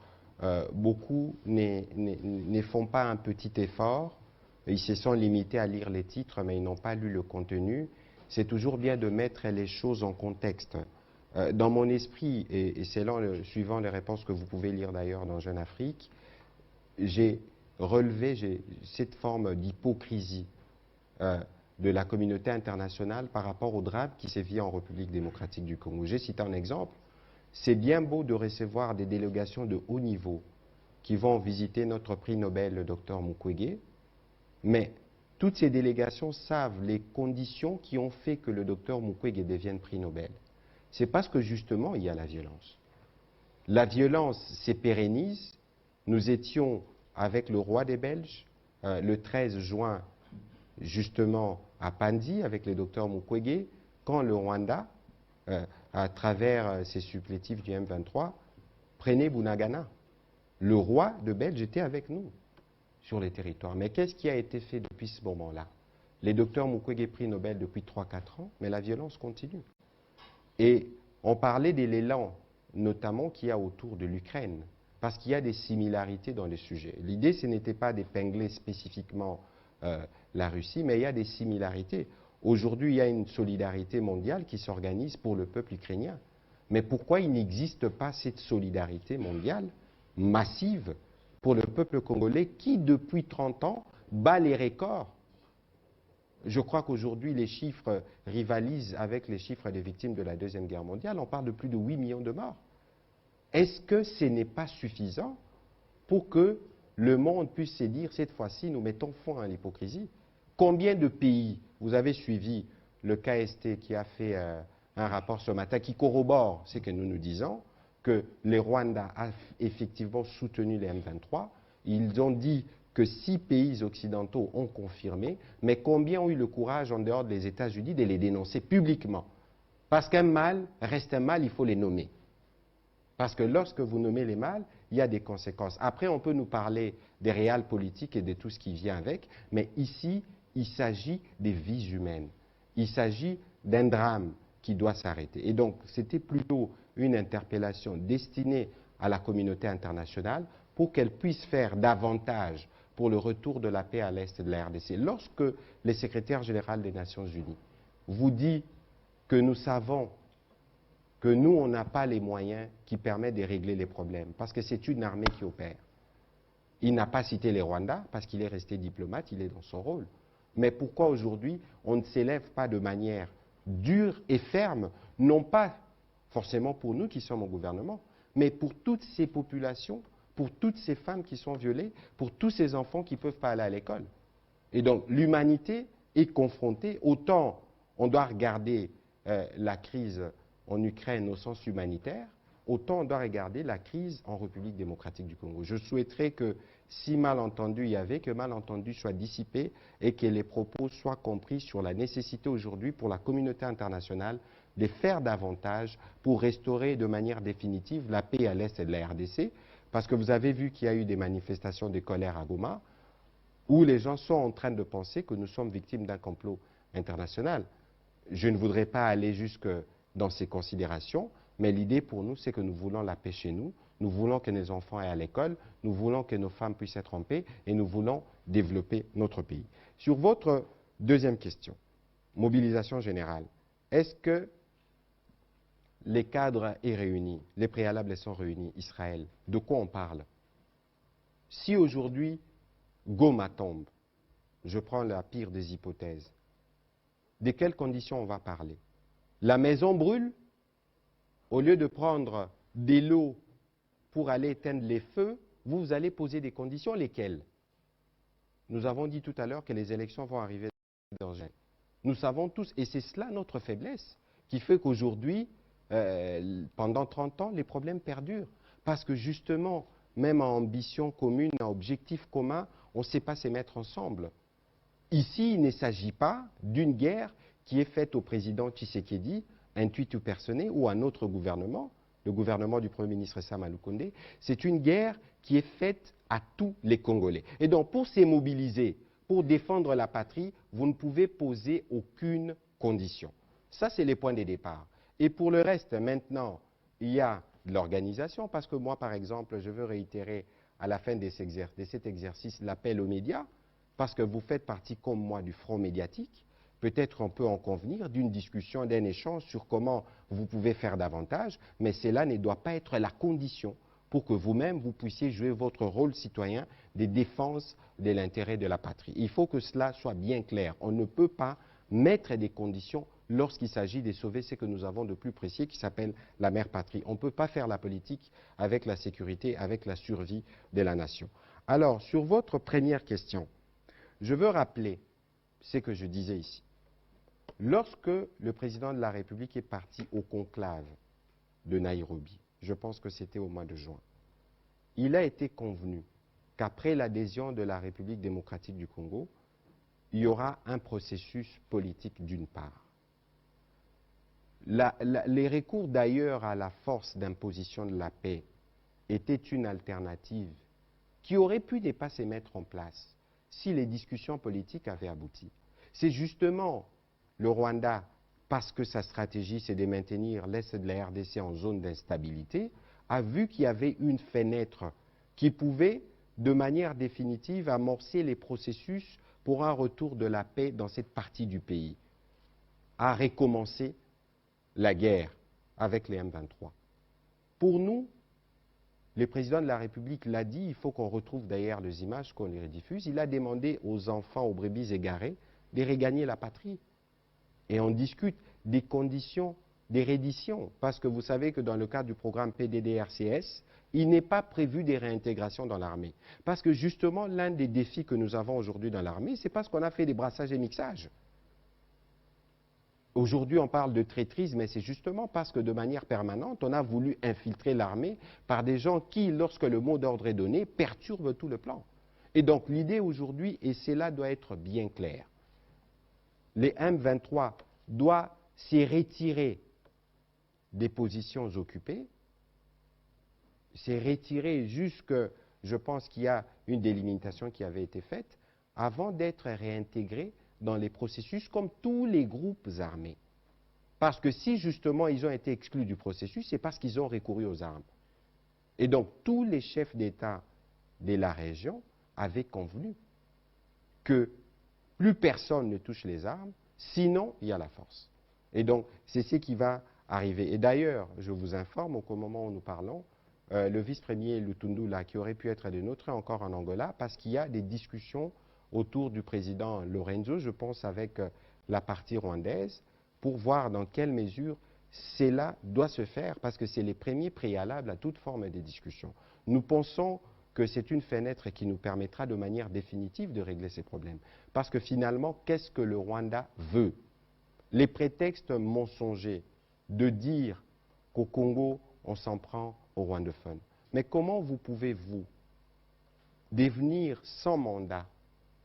beaucoup ne font pas un petit effort. Ils se sont limités à lire les titres, mais ils n'ont pas lu le contenu. C'est toujours bien de mettre les choses en contexte. Dans mon esprit, et c'est suivant les réponses que vous pouvez lire d'ailleurs dans Jeune Afrique, j'ai relevé cette forme d'hypocrisie de la communauté internationale par rapport au drame qui sévit en République démocratique du Congo. J'ai cité un exemple. C'est bien beau de recevoir des délégations de haut niveau qui vont visiter notre prix Nobel, le docteur Mukwege, mais toutes ces délégations savent les conditions qui ont fait que le docteur Mukwege devienne prix Nobel. C'est parce que justement il y a la violence. La violence s'est pérennise. Nous étions avec le roi des Belges le 13 juin justement à Panzi avec le docteur Mukwege, quand le Rwanda, à travers ses supplétifs du M23, prenait Bunagana. Le roi de Belge était avec nous sur les territoires. Mais qu'est-ce qui a été fait depuis ce moment-là? Les docteurs Mukwege prix Nobel depuis 3-4 ans, mais la violence continue. Et on parlait de l'élan, notamment qu'il y a autour de l'Ukraine, parce qu'il y a des similarités dans les sujets. L'idée, ce n'était pas d'épingler spécifiquement la Russie, mais il y a des similarités. Aujourd'hui, il y a une solidarité mondiale qui s'organise pour le peuple ukrainien. Mais pourquoi il n'existe pas cette solidarité mondiale massive pour le peuple congolais qui, depuis 30 ans, bat les records? Je crois qu'aujourd'hui, les chiffres rivalisent avec les chiffres des victimes de la Deuxième Guerre mondiale. On parle de plus de 8 millions de morts. Est-ce que ce n'est pas suffisant pour que le monde puisse se dire, cette fois-ci, nous mettons fin à l'hypocrisie? Combien de pays, vous avez suivi le KST qui a fait un rapport ce matin qui corrobore ce que nous disons, que le Rwanda a effectivement soutenu les M23. Ils ont dit que 6 pays occidentaux ont confirmé, mais combien ont eu le courage, en dehors des États-Unis, de les dénoncer publiquement? Parce qu'un mal reste un mal, il faut les nommer. Parce que lorsque vous nommez les mâles, il y a des conséquences. Après, on peut nous parler des réals politiques et de tout ce qui vient avec, mais ici, il s'agit des vies humaines. Il s'agit d'un drame qui doit s'arrêter. Et donc, c'était plutôt une interpellation destinée à la communauté internationale pour qu'elle puisse faire davantage pour le retour de la paix à l'est de la RDC. Lorsque le secrétaire général des Nations Unies vous dit que nous savons que nous, on n'a pas les moyens qui permettent de régler les problèmes, parce que c'est une armée qui opère. Il n'a pas cité les Rwandais, parce qu'il est resté diplomate, il est dans son rôle. Mais pourquoi aujourd'hui, on ne s'élève pas de manière dure et ferme, non pas forcément pour nous qui sommes au gouvernement, mais pour toutes ces populations, pour toutes ces femmes qui sont violées, pour tous ces enfants qui ne peuvent pas aller à l'école. Et donc, l'humanité est confrontée, autant on doit regarder la crise en Ukraine au sens humanitaire, autant on doit regarder la crise en République démocratique du Congo. Je souhaiterais que, si malentendu il y avait, que malentendu soit dissipé et que les propos soient compris sur la nécessité aujourd'hui pour la communauté internationale de faire davantage pour restaurer de manière définitive la paix à l'est de la RDC, parce que vous avez vu qu'il y a eu des manifestations de colère à Goma, où les gens sont en train de penser que nous sommes victimes d'un complot international. Je ne voudrais pas aller jusque dans ces considérations, mais l'idée pour nous, c'est que nous voulons la paix chez nous, nous voulons que nos enfants aient à l'école, nous voulons que nos femmes puissent être en paix et nous voulons développer notre pays. Sur votre deuxième question, mobilisation générale, est-ce que les cadres sont réunis, les préalables sont réunis, Israël, de quoi on parle? Si aujourd'hui Goma tombe, je prends la pire des hypothèses, de quelles conditions on va parler? La maison brûle, au lieu de prendre des lots pour aller éteindre les feux, vous allez poser des conditions, lesquelles? Nous avons dit tout à l'heure que les élections vont arriver dans un. Nous savons tous, et c'est cela notre faiblesse, qui fait qu'aujourd'hui, pendant 30 ans, les problèmes perdurent. Parce que justement, même en ambition commune, en objectif commun, on ne sait pas se mettre ensemble. Ici, il ne s'agit pas d'une guerre qui est faite au président Tshisekedi, intuitu personné, ou à notre gouvernement, le gouvernement du Premier ministre Sama Lukonde. C'est une guerre qui est faite à tous les Congolais. Et donc, pour se mobiliser, pour défendre la patrie, vous ne pouvez poser aucune condition. Ça, c'est les points de départ. Et pour le reste, maintenant, il y a de l'organisation, parce que moi, par exemple, je veux réitérer à la fin de cet exercice l'appel aux médias, parce que vous faites partie, comme moi, du front médiatique. Peut-être on peut en convenir d'une discussion, d'un échange sur comment vous pouvez faire davantage, mais cela ne doit pas être la condition pour que vous-même, vous puissiez jouer votre rôle citoyen de défense de l'intérêt de la patrie. Il faut que cela soit bien clair. On ne peut pas mettre des conditions lorsqu'il s'agit de sauver ce que nous avons de plus précieux qui s'appelle la mère patrie. On ne peut pas faire la politique avec la sécurité, avec la survie de la nation. Alors, sur votre première question, je veux rappeler ce que je disais ici. Lorsque le président de la République est parti au conclave de Nairobi, je pense que c'était au mois de juin, il a été convenu qu'après l'adhésion de la République démocratique du Congo, il y aura un processus politique d'une part. Les recours d'ailleurs à la force d'imposition de la paix étaient une alternative qui aurait pu ne pas se mettre en place si les discussions politiques avaient abouti. C'est justement le Rwanda, parce que sa stratégie c'est de maintenir l'Est de la RDC en zone d'instabilité, a vu qu'il y avait une fenêtre qui pouvait, de manière définitive, amorcer les processus pour un retour de la paix dans cette partie du pays, a recommencé la guerre avec les M23. Pour nous, le président de la République l'a dit, il faut qu'on retrouve d'ailleurs les images, qu'on les rediffuse, il a demandé aux enfants, aux brebis égarées, de regagner la patrie. Et on discute des conditions des redditions, parce que vous savez que dans le cadre du programme PDDRCS, il n'est pas prévu des réintégrations dans l'armée. Parce que justement, l'un des défis que nous avons aujourd'hui dans l'armée, c'est parce qu'on a fait des brassages et mixages. Aujourd'hui, on parle de traîtrise, mais c'est justement parce que de manière permanente, on a voulu infiltrer l'armée par des gens qui, lorsque le mot d'ordre est donné, perturbent tout le plan. Et donc l'idée aujourd'hui, et cela doit être bien clair, les M23 doivent se retirer des positions occupées, se retirer jusque, je pense qu'il y a une délimitation qui avait été faite, avant d'être réintégrés dans les processus comme tous les groupes armés. Parce que si justement ils ont été exclus du processus, c'est parce qu'ils ont recouru aux armes. Et donc tous les chefs d'État de la région avait convenu que plus personne ne touche les armes, sinon il y a la force. Et donc, c'est ce qui va arriver. Et d'ailleurs, je vous informe qu'au moment où nous parlons, le vice-premier Lutundu, là, qui aurait pu être de nôtres, est encore en Angola, parce qu'il y a des discussions autour du président Lorenzo, je pense avec la partie rwandaise, pour voir dans quelle mesure cela doit se faire, parce que c'est les premiers préalables à toute forme de discussion. Nous pensons que c'est une fenêtre qui nous permettra de manière définitive de régler ces problèmes. Parce que finalement, qu'est-ce que le Rwanda veut? Les prétextes mensongers de dire qu'au Congo, on s'en prend aux rwandophones. Mais comment vous pouvez-vous devenir sans mandat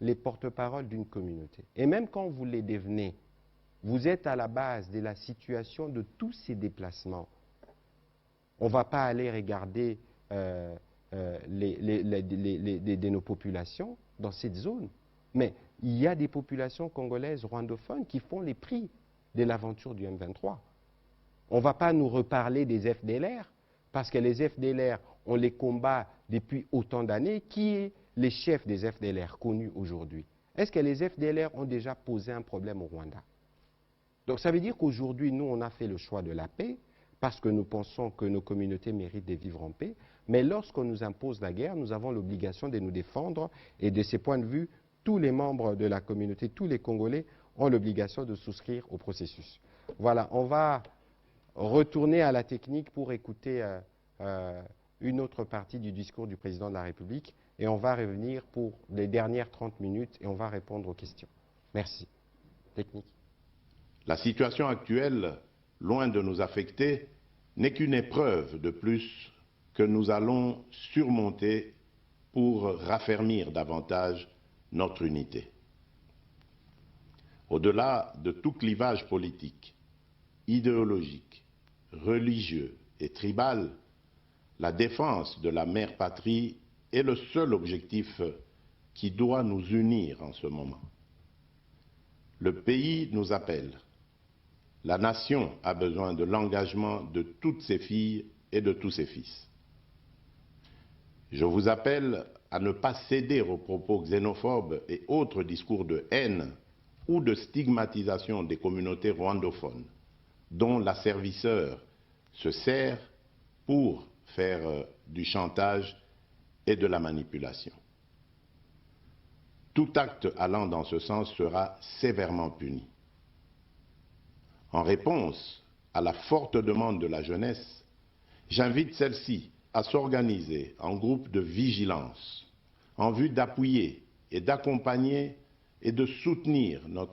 les porte-parole d'une communauté? Et même quand vous les devenez, vous êtes à la base de la situation de tous ces déplacements. On ne va pas aller regarder nos populations dans cette zone. Mais il y a des populations congolaises rwandophones qui font les prix de l'aventure du M23. On ne va pas nous reparler des FDLR, parce que les FDLR, on les combat depuis autant d'années. Qui est les chefs des FDLR connus aujourd'hui? Est-ce que les FDLR ont déjà posé un problème au Rwanda? Donc ça veut dire qu'aujourd'hui, nous, on a fait le choix de la paix, parce que nous pensons que nos communautés méritent de vivre en paix. Mais lorsqu'on nous impose la guerre, nous avons l'obligation de nous défendre. Et de ce point de vue, tous les membres de la communauté, tous les Congolais ont l'obligation de souscrire au processus. Voilà, on va retourner à la technique pour écouter une autre partie du discours du président de la République. Et on va revenir pour les dernières 30 minutes et on va répondre aux questions. Merci. Technique. La situation actuelle, loin de nous affecter, n'est qu'une épreuve de plus que nous allons surmonter pour raffermir davantage notre unité. Au-delà de tout clivage politique, idéologique, religieux et tribal, la défense de la mère patrie est le seul objectif qui doit nous unir en ce moment. Le pays nous appelle. La nation a besoin de l'engagement de toutes ses filles et de tous ses fils. Je vous appelle à ne pas céder aux propos xénophobes et autres discours de haine ou de stigmatisation des communautés rwandophones, dont l'asservisseur se sert pour faire du chantage et de la manipulation. Tout acte allant dans ce sens sera sévèrement puni. En réponse à la forte demande de la jeunesse, j'invite celle-ci à s'organiser en groupe de vigilance en vue d'appuyer et d'accompagner et de soutenir nos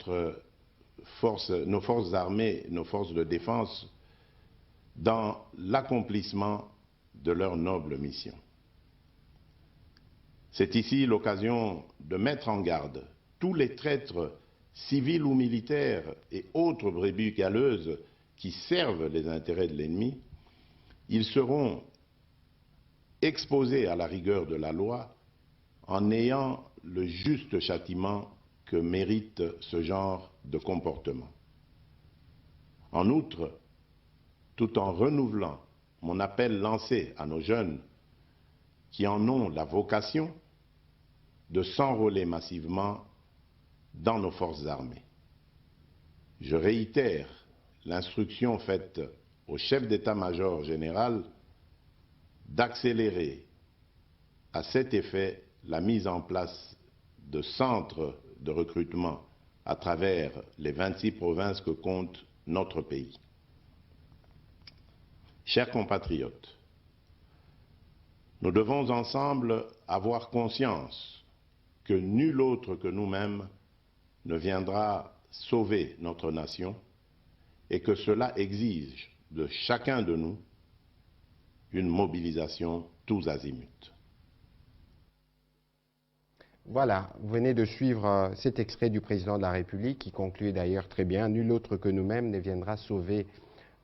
forces armées, nos forces de défense dans l'accomplissement de leur noble mission. C'est ici l'occasion de mettre en garde tous les traîtres civils ou militaires et autres brebis galeuses qui servent les intérêts de l'ennemi. Ils seront exposés à la rigueur de la loi en ayant le juste châtiment que mérite ce genre de comportement. En outre, tout en renouvelant mon appel lancé à nos jeunes qui en ont la vocation de s'enrôler massivement dans nos forces armées. Je réitère l'instruction faite au chef d'état-major général d'accélérer à cet effet la mise en place de centres de recrutement à travers les 26 provinces que compte notre pays. Chers compatriotes, nous devons ensemble avoir conscience que nul autre que nous-mêmes ne viendra sauver notre nation et que cela exige de chacun de nous une mobilisation tous azimuts. Voilà, vous venez de suivre cet extrait du président de la République qui conclut d'ailleurs très bien. Nul autre que nous-mêmes ne viendra sauver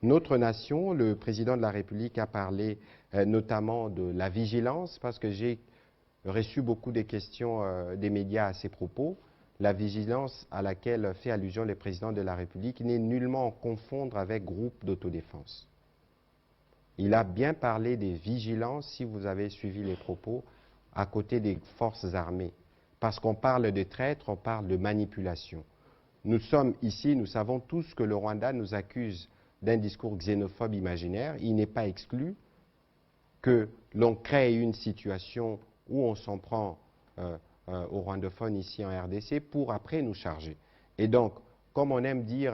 notre nation. Le président de la République a parlé notamment de la vigilance, parce que j'ai reçu beaucoup de questions des médias à ces propos. La vigilance à laquelle fait allusion le président de la République n'est nullement à confondre avec groupe d'autodéfense. Il a bien parlé des vigilances, si vous avez suivi les propos, à côté des forces armées. Parce qu'on parle de traître, on parle de manipulation. Nous sommes ici, nous savons tous que le Rwanda nous accuse d'un discours xénophobe imaginaire. Il n'est pas exclu que l'on crée une situation où on s'en prend aux rwandophones ici en RDC pour après nous charger. Et donc, comme on aime dire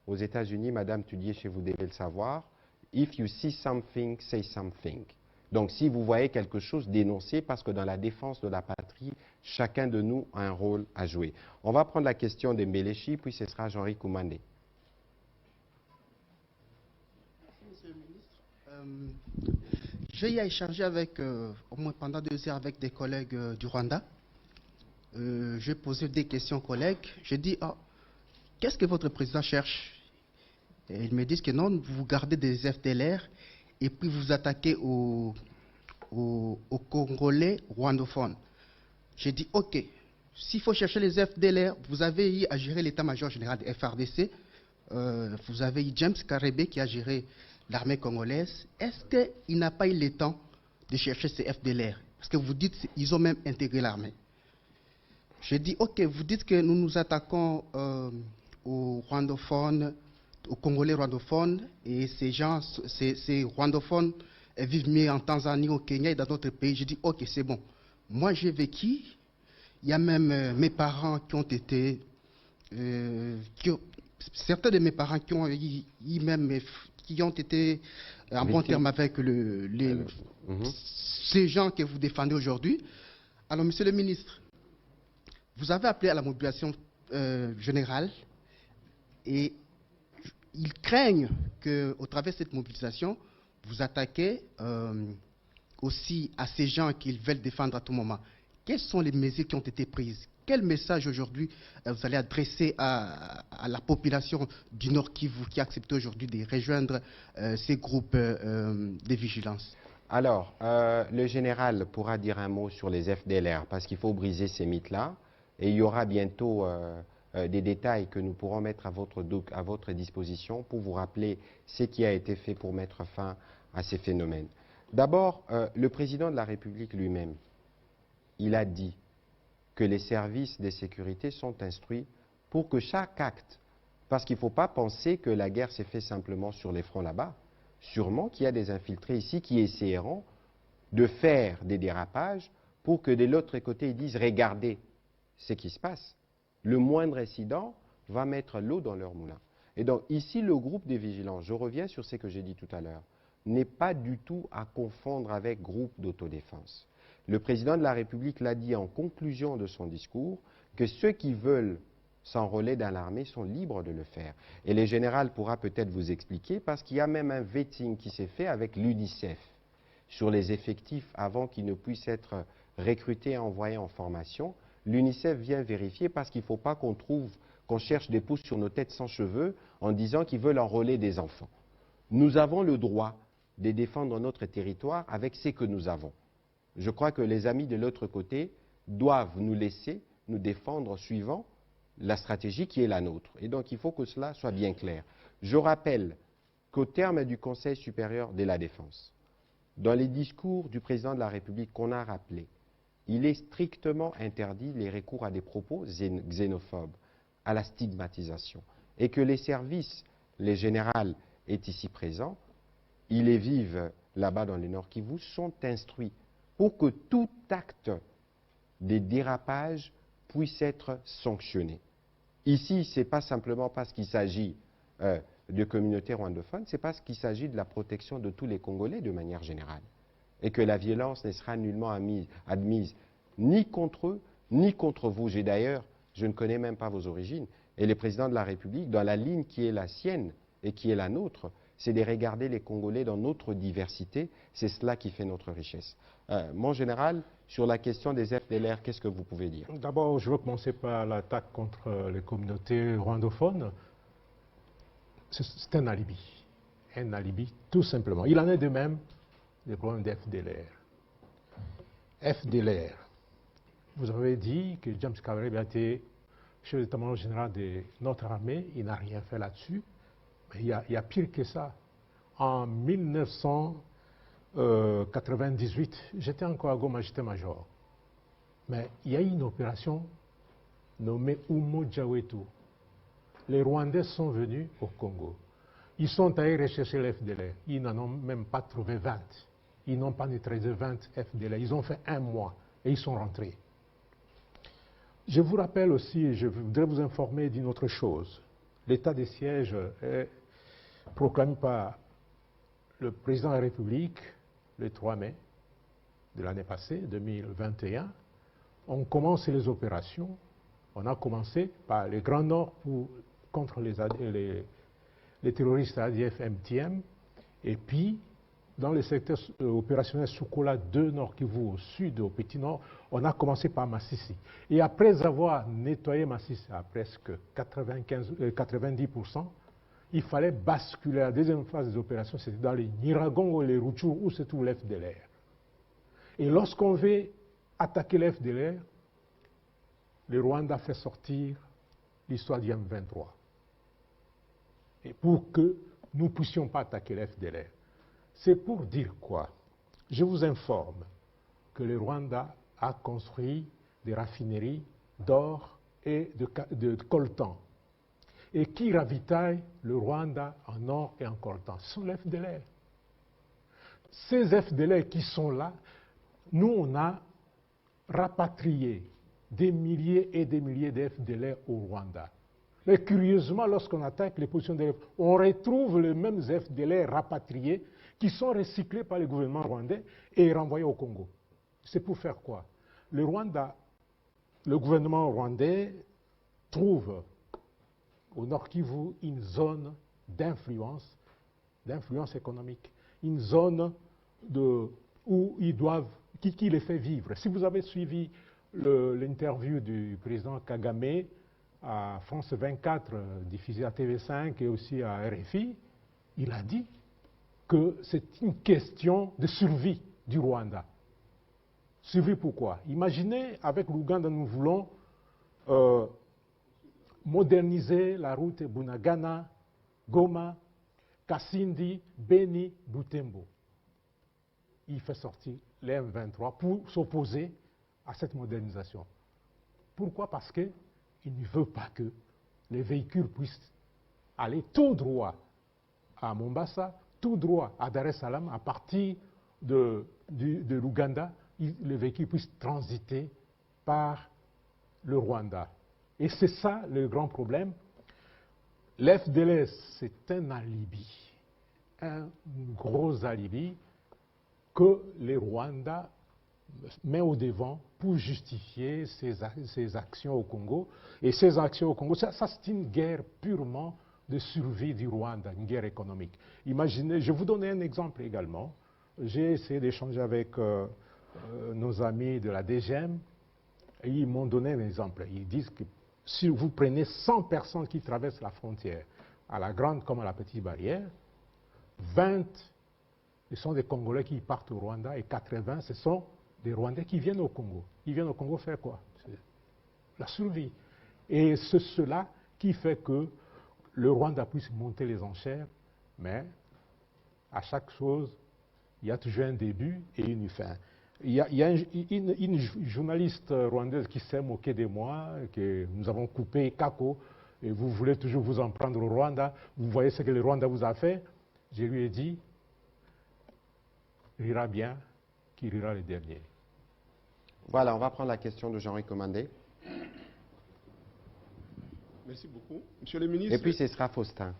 aux États-Unis, Madame Tudiéche, vous devez le savoir, if you see something, say something. Donc, si vous voyez quelque chose, dénoncez, parce que dans la défense de la patrie, chacun de nous a un rôle à jouer. On va prendre la question de Mbelechi, puis ce sera Jean-Ri Koumandé. Monsieur le ministre. J'ai eu à échanger avec, au moins pendant 2 heures avec des collègues du Rwanda. J'ai posé des questions aux collègues. J'ai dit, oh, qu'est-ce que votre président cherche? Et ils me disent que non, vous gardez des FDLR et puis vous attaquez aux Congolais rwandophones. J'ai dit, ok, s'il faut chercher les FDLR, vous avez eu à gérer l'état-major général de FRDC. Vous avez eu James Karebé qui a géré l'armée congolaise. Est-ce qu'il n'a pas eu le temps de chercher ces FDLR? Parce que vous dites qu'ils ont même intégré l'armée. J'ai dit, ok, vous dites que nous nous attaquons aux rwandophones, aux Congolais rwandophones, et ces gens, ces rwandophones vivent mieux en Tanzanie, au Kenya et dans d'autres pays. J'ai dit, ok, c'est bon. Moi, j'ai vécu. Il y a même mes parents qui ont été... certains de mes parents qui ont été en bon terme avec ces gens que vous défendez aujourd'hui. Alors, monsieur le ministre, vous avez appelé à la mobilisation générale et ils craignent qu'au travers de cette mobilisation, vous attaquez aussi à ces gens qu'ils veulent défendre à tout moment. Quelles sont les mesures qui ont été prises? Quel message aujourd'hui vous allez adresser à la population du Nord Kivu qui accepte aujourd'hui de rejoindre ces groupes de vigilance? Alors, le général pourra dire un mot sur les FDLR parce qu'il faut briser ces mythes-là. Et il y aura bientôt des détails que nous pourrons mettre à votre disposition pour vous rappeler ce qui a été fait pour mettre fin à ces phénomènes. D'abord, le président de la République lui-même, il a dit que les services de sécurité sont instruits pour que chaque acte, parce qu'il ne faut pas penser que la guerre s'est faite simplement sur les fronts là-bas, sûrement qu'il y a des infiltrés ici qui essaieront de faire des dérapages pour que de l'autre côté ils disent « regardez ce qui se passe ». Le moindre incident va mettre l'eau dans leur moulin. Et donc ici, le groupe de vigilance, je reviens sur ce que j'ai dit tout à l'heure, n'est pas du tout à confondre avec groupe d'autodéfense. Le président de la République l'a dit en conclusion de son discours, que ceux qui veulent s'enrôler dans l'armée sont libres de le faire. Et le général pourra peut-être vous expliquer, parce qu'il y a même un vetting qui s'est fait avec l'UNICEF sur les effectifs avant qu'ils ne puissent être recrutés et envoyés en formation. L'UNICEF vient vérifier parce qu'il ne faut pas qu'on cherche des pouces sur nos têtes sans cheveux en disant qu'ils veulent enrôler des enfants. Nous avons le droit de défendre notre territoire avec ce que nous avons. Je crois que les amis de l'autre côté doivent nous laisser nous défendre suivant la stratégie qui est la nôtre. Et donc il faut que cela soit bien clair. Je rappelle qu'au terme du Conseil supérieur de la défense, dans les discours du président de la République qu'on a rappelés, il est strictement interdit les recours à des propos xénophobes, à la stigmatisation. Et que les services, les générales est ici présent, ils les vivent là-bas dans le Nord Kivu, sont instruits pour que tout acte de dérapage puisse être sanctionné. Ici, ce n'est pas simplement parce qu'il s'agit de communautés rwandophones, c'est parce qu'il s'agit de la protection de tous les Congolais de manière générale. Et que la violence ne sera nullement admise ni contre eux, ni contre vous. D'ailleurs, je ne connais même pas vos origines. Et le président de la République, dans la ligne qui est la sienne et qui est la nôtre, c'est de regarder les Congolais dans notre diversité. C'est cela qui fait notre richesse. Mon général, sur la question des FDLR, qu'est-ce que vous pouvez dire? D'abord, je veux commencer par l'attaque contre les communautés rwandophones. C'est un alibi, tout simplement. Il en est de même des problèmes d'FDLR. FDLR, vous avez dit que James Kabarebe a été chef d'état-major général de notre armée, il n'a rien fait là-dessus. Mais il y a pire que ça. En 1998, j'étais encore à Goma, j'étais major. Mais il y a une opération nommée Umoja Wetu. Les Rwandais sont venus au Congo. Ils sont allés rechercher les FDLR. Ils n'en ont même pas trouvé 20. Ils n'ont pas neutralisé 20 FDLR. Ils ont fait un mois et ils sont rentrés. Je vous rappelle aussi, je voudrais vous informer d'une autre chose. L'état de siège est proclamé par le président de la République le 3 mai de l'année passée, 2021. On commence les opérations. On a commencé par le Grand Nord contre les terroristes ADF MTM. Et puis, dans le secteur opérationnel Soukola 2 Nord Kivu au sud, au Petit Nord, on a commencé par Massissi. Et après avoir nettoyé Massissi à presque 90%, il fallait basculer. La deuxième phase des opérations, c'était dans les Niragongo et les Rutshuru, où se trouve l'FDLR. Et lorsqu'on veut attaquer l'FDLR, le Rwanda fait sortir l'histoire du M23. Et pour que nous ne puissions pas attaquer l'FDLR. C'est pour dire quoi? Je vous informe que le Rwanda a construit des raffineries d'or et de coltan. Et qui ravitaille le Rwanda en or et en coltan? Ce sont les FDLR. Ces FDLR qui sont là, nous on a rapatrié des milliers et des milliers de FDLR au Rwanda. Mais curieusement, lorsqu'on attaque les positions de FDLR, on retrouve les mêmes FDLR rapatriés qui sont recyclés par le gouvernement rwandais et renvoyés au Congo. C'est pour faire quoi? Le gouvernement rwandais trouve au Nord Kivu une zone d'influence économique, une zone où ils doivent, qui les fait vivre. Si vous avez suivi l'interview du président Kagame à France 24, diffusée à TV5 et aussi à RFI, il a dit que c'est une question de survie du Rwanda. Survie pourquoi? Imaginez, avec l'Ouganda, nous voulons moderniser la route Bunagana, Goma, Kasindi, Beni, Butembo. Il fait sortir les M23 pour s'opposer à cette modernisation. Pourquoi? Parce qu'il ne veut pas que les véhicules puissent aller tout droit à Mombasa, tout droit à Dar es Salaam, à partir de l'Ouganda, les véhicules puissent transiter par le Rwanda. Et c'est ça le grand problème. L'FDLR, c'est un alibi, un gros alibi que le Rwanda met au devant pour justifier ses actions au Congo. Et ces actions au Congo, ça c'est une guerre purement de survie du Rwanda, une guerre économique. Imaginez, je vous donne un exemple également. J'ai essayé d'échanger avec nos amis de la DGM et ils m'ont donné un exemple. Ils disent que si vous prenez 100 personnes qui traversent la frontière, à la grande comme à la petite barrière, 20, ce sont des Congolais qui partent au Rwanda et 80, ce sont des Rwandais qui viennent au Congo. Ils viennent au Congo faire quoi? La survie. Et c'est cela qui fait que le Rwanda puisse monter les enchères, mais à chaque chose, il y a toujours un début et une fin. Il y a une journaliste rwandaise qui s'est moquée de moi, que nous avons coupé Kako, et vous voulez toujours vous en prendre au Rwanda. Vous voyez ce que le Rwanda vous a fait. Je lui ai dit, rira bien, qui rira le dernier. Voilà, on va prendre la question de Jean-Henri Commandé. Merci beaucoup. Monsieur le ministre... Et puis ce sera Faustin.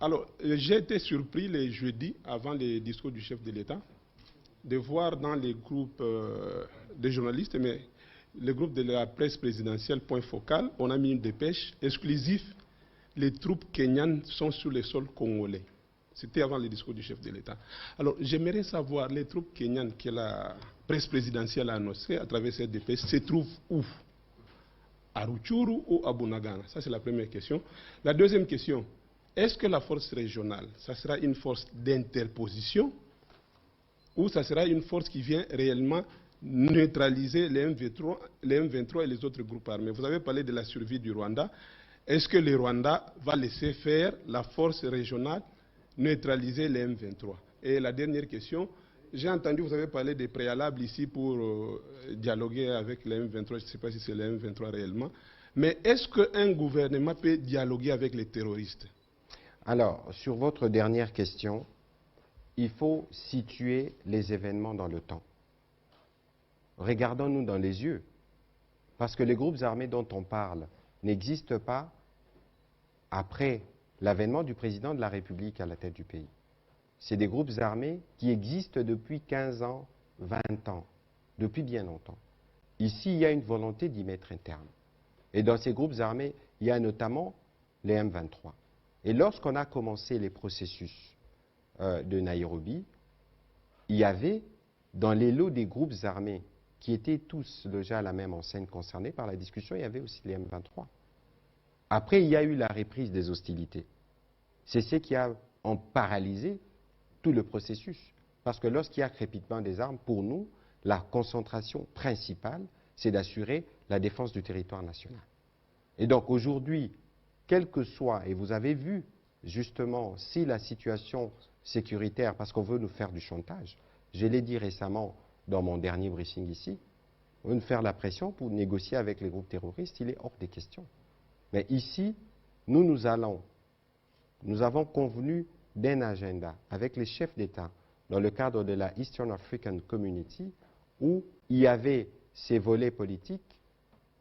Alors, j'ai été surpris les jeudis, avant le discours du chef de l'État, de voir dans les groupes de journalistes, mais le groupe de la presse présidentielle, point focal, on a mis une dépêche exclusive. Les troupes kenyanes sont sur le sol congolais. C'était avant le discours du chef de l'État. Alors, j'aimerais savoir, les troupes kenyanes que la presse présidentielle a annoncées à travers cette dépêche se trouvent où? À Rutshuru ou à Bunagana? Ça, c'est la première question. La deuxième question, est-ce que la force régionale, ça sera une force d'interposition ou ça sera une force qui vient réellement neutraliser les M23 et les autres groupes armés? Vous avez parlé de la survie du Rwanda. Est-ce que le Rwanda va laisser faire la force régionale neutraliser les M23? Et la dernière question, j'ai entendu, vous avez parlé des préalables ici pour dialoguer avec les M23. Je ne sais pas si c'est les M23 réellement. Mais est-ce qu'un gouvernement peut dialoguer avec les terroristes? Alors, sur votre dernière question, il faut situer les événements dans le temps. Regardons-nous dans les yeux. Parce que les groupes armés dont on parle n'existent pas après l'avènement du président de la République à la tête du pays. C'est des groupes armés qui existent depuis 15 ans, 20 ans, depuis bien longtemps. Ici, il y a une volonté d'y mettre un terme. Et dans ces groupes armés, il y a notamment les M23. Et lorsqu'on a commencé les processus de Nairobi, il y avait dans les lots des groupes armés qui étaient tous déjà à la même enseigne concernés par la discussion, il y avait aussi les M23. Après, il y a eu la reprise des hostilités. C'est ce qui a paralysé tout le processus. Parce que lorsqu'il y a crépitement des armes, pour nous, la concentration principale, c'est d'assurer la défense du territoire national. Et donc aujourd'hui, quel que soit, et vous avez vu justement si la situation sécuritaire, parce qu'on veut nous faire du chantage, je l'ai dit récemment dans mon dernier briefing ici, on veut nous faire la pression pour négocier avec les groupes terroristes, il est hors des questions. Mais ici, nous avons convenu d'un agenda avec les chefs d'État dans le cadre de la Eastern African Community où il y avait ces volets politiques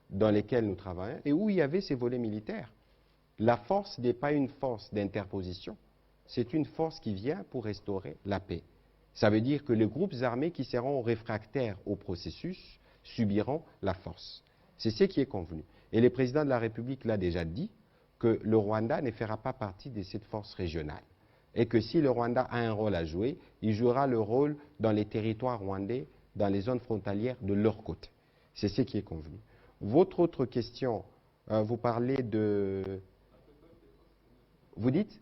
dans lesquels nous travaillons et où il y avait ces volets militaires. La force n'est pas une force d'interposition, c'est une force qui vient pour restaurer la paix. Ça veut dire que les groupes armés qui seront réfractaires au processus subiront la force. C'est ce qui est convenu. Et le président de la République l'a déjà dit, que le Rwanda ne fera pas partie de cette force régionale. Et que si le Rwanda a un rôle à jouer, il jouera le rôle dans les territoires rwandais, dans les zones frontalières de leur côté. C'est ce qui est convenu. Votre autre question, vous parlez de... Vous dites?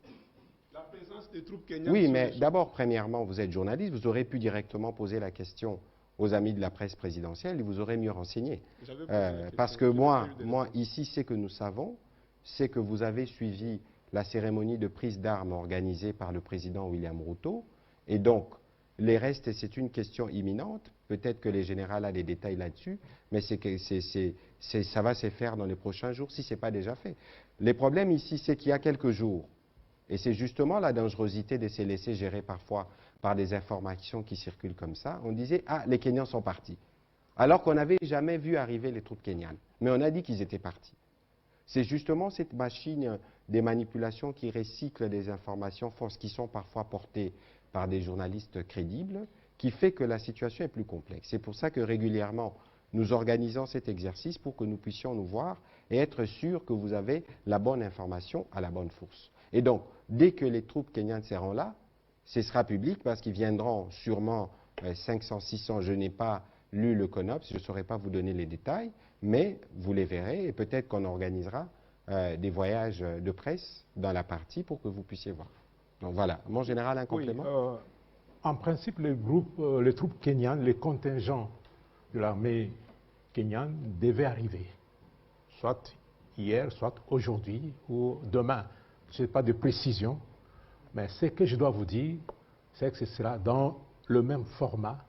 La présence des troupes kenyanes. Oui, mais d'abord, premièrement, vous êtes journaliste, vous aurez pu directement poser la question aux amis de la presse présidentielle et vous aurez mieux renseigné. Parce que moi, ici, ce que nous savons, c'est que vous avez suivi la cérémonie de prise d'armes organisée par le président William Ruto. Et donc, les restes, c'est une question imminente. Peut-être que les généraux ont des détails là-dessus, mais ça va se faire dans les prochains jours si ce n'est pas déjà fait. Le problème ici, c'est qu'il y a quelques jours, et c'est justement la dangerosité de se laisser gérer parfois par des informations qui circulent comme ça, on disait « Ah, les Kenyans sont partis ». Alors qu'on n'avait jamais vu arriver les troupes kenyanes. Mais on a dit qu'ils étaient partis. C'est justement cette machine des manipulations qui recycle des informations fausses qui sont parfois portées par des journalistes crédibles qui fait que la situation est plus complexe. C'est pour ça que régulièrement, nous organisons cet exercice pour que nous puissions nous voir et être sûrs que vous avez la bonne information à la bonne source. Et donc, dès que les troupes kenyanes seront là, ce sera public parce qu'ils viendront sûrement 500, 600, je n'ai pas lu le CONOPS, je ne saurais pas vous donner les détails, mais vous les verrez et peut-être qu'on organisera des voyages de presse dans la partie pour que vous puissiez voir. Donc voilà, mon général, un complément. Oui, en principe, les troupes kenyanes, les contingents de l'armée kenyane devaient arriver, soit hier, soit aujourd'hui ou demain. Je n'ai pas de précision, mais ce que je dois vous dire, c'est que ce sera dans le même format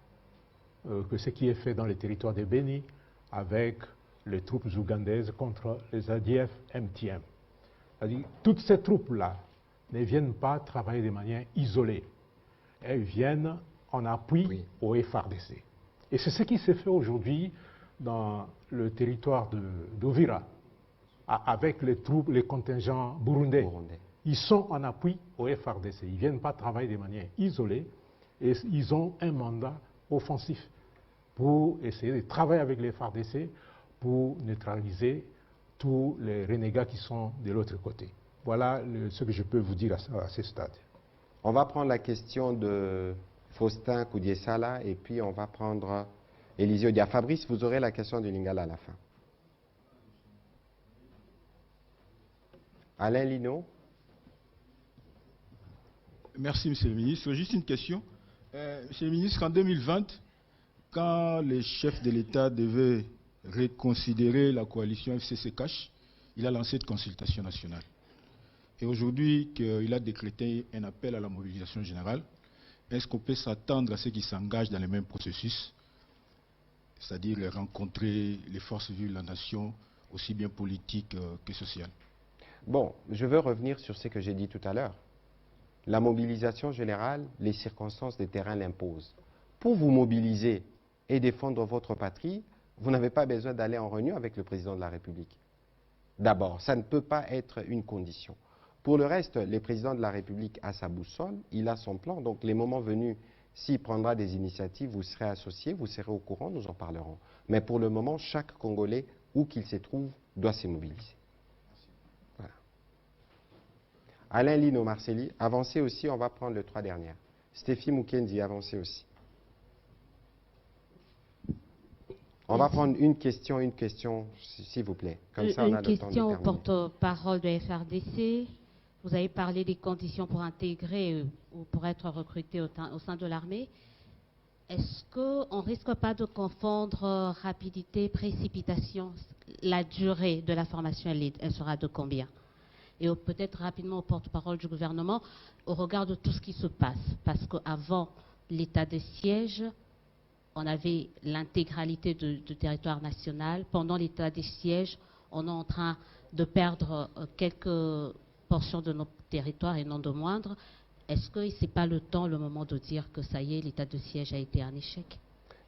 que ce qui est fait dans les territoires de Béni avec les troupes ougandaises contre les ADF MTM. C'est-à-dire toutes ces troupes-là ne viennent pas travailler de manière isolée. Elles viennent en appui au FARDC. Et c'est ce qui s'est fait aujourd'hui dans le territoire d'Ovira, avec les troupes, les contingents burundais. Ils sont en appui au FARDC. Ils ne viennent pas travailler de manière isolée et ils ont un mandat offensif pour essayer de travailler avec les FARDC pour neutraliser tous les renégats qui sont de l'autre côté. Voilà ce que je peux vous dire à ce stade. On va prendre la question de Faustin Koudiesala et puis on va prendre Élisée Odia. Fabrice, vous aurez la question du Lingala à la fin. Alain Lino. Merci, Monsieur le Ministre. Juste une question. Monsieur le Ministre, en 2020, quand les chefs de l'État devaient reconsidérer la coalition FCC-CACH, il a lancé une consultation nationale. Et aujourd'hui, il a décrété un appel à la mobilisation générale. est-ce qu'on peut s'attendre à ceux qui s'engagent dans le même processus, c'est-à-dire rencontrer les forces vives de la nation, aussi bien politiques que sociales? Bon, je veux revenir sur ce que j'ai dit tout à l'heure. La mobilisation générale, les circonstances des terrains l'imposent. Pour vous mobiliser et défendre votre patrie, vous n'avez pas besoin d'aller en réunion avec le président de la République. D'abord, ça ne peut pas être une condition. Pour le reste, le président de la République a sa boussole, il a son plan, donc les moments venus, s'il prendra des initiatives, vous serez associés, vous serez au courant, nous en parlerons. Mais pour le moment, chaque Congolais, où qu'il se trouve, doit se mobiliser. Voilà. Alain Lino Marcelli, avancez aussi, on va prendre les 3 dernières. Stéphie Mukendi, avancez aussi. On va prendre une question, s'il vous plaît. Comme ça, on a le temps de terminer. Une question au porte-parole de FRDC. Vous avez parlé des conditions pour intégrer ou pour être recruté au sein de l'armée. Est-ce qu'on ne risque pas de confondre rapidité, précipitation? La durée de la formation, elle sera de combien? Et peut-être rapidement au porte-parole du gouvernement, au regard de tout ce qui se passe. Parce qu'avant l'état de siège, on avait l'intégralité du territoire national. Pendant l'état de siège, on est en train de perdre quelques portions de notre territoire et non de moindre. Est-ce que ce n'est pas le temps, le moment de dire que ça y est, l'état de siège a été un échec?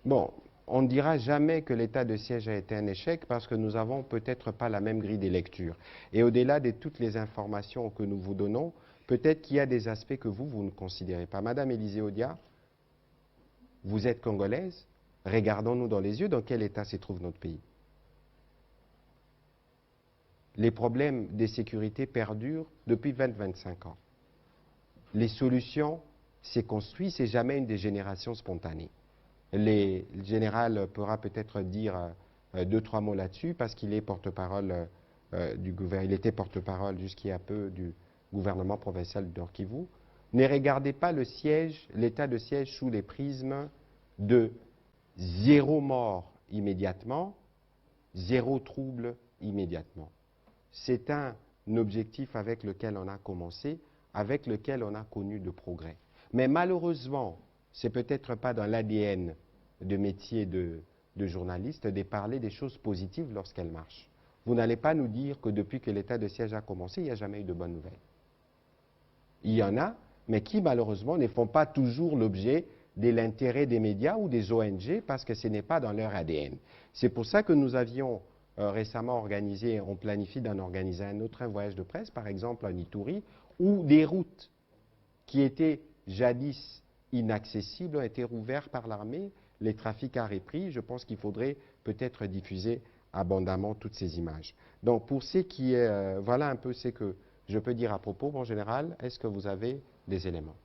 Bon, on ne dira jamais que l'état de siège a été un échec parce que nous n'avons peut-être pas la même grille des lectures. Et au-delà de toutes les informations que nous vous donnons, peut-être qu'il y a des aspects que vous ne considérez pas. Madame Élisée Odia, vous êtes congolaise, regardons-nous dans les yeux dans quel état se trouve notre pays. Les problèmes de sécurité perdurent depuis 20-25 ans. Les solutions s'est construites, c'est jamais une dégénération spontanée. Le général pourra peut-être dire 2-3 mots là-dessus parce qu'il est porte-parole du gouvernement, il était porte-parole jusqu'il y a peu du gouvernement provincial du Nord Kivu. Ne regardez pas le siège, l'état de siège sous les prismes de 0 mort immédiatement, 0 trouble immédiatement. C'est un objectif avec lequel on a commencé, avec lequel on a connu de progrès. Mais malheureusement, c'est peut-être pas dans l'ADN de métier de journaliste de parler des choses positives lorsqu'elles marchent. Vous n'allez pas nous dire que depuis que l'état de siège a commencé, il n'y a jamais eu de bonnes nouvelles. Il y en a, mais qui malheureusement ne font pas toujours l'objet de l'intérêt des médias ou des ONG parce que ce n'est pas dans leur ADN. C'est pour ça que nous avions récemment organisé, on planifie d'en organiser un autre voyage de presse, par exemple en Ituri, où des routes qui étaient jadis inaccessibles ont été rouvertes par l'armée, les trafics a repris. Je pense qu'il faudrait peut-être diffuser abondamment toutes ces images. Donc pour ce qui est, voilà un peu ce que je peux dire à propos. En général, est-ce que vous avez des éléments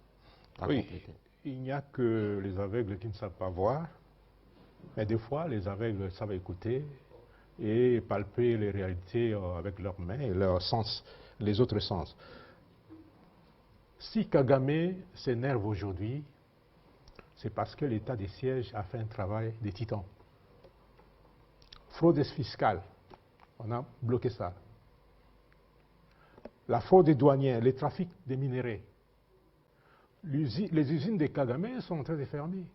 à compléter? Il n'y a que les aveugles qui ne savent pas voir, mais des fois les aveugles savent écouter et palper les réalités avec leurs mains et leurs sens, les autres sens. Si Kagame s'énerve aujourd'hui, c'est parce que l'état des sièges a fait un travail de titan. Fraude fiscale, on a bloqué ça. La fraude des douaniers, les trafics des minéraux. Les usines de Kagame sont en train de fermer.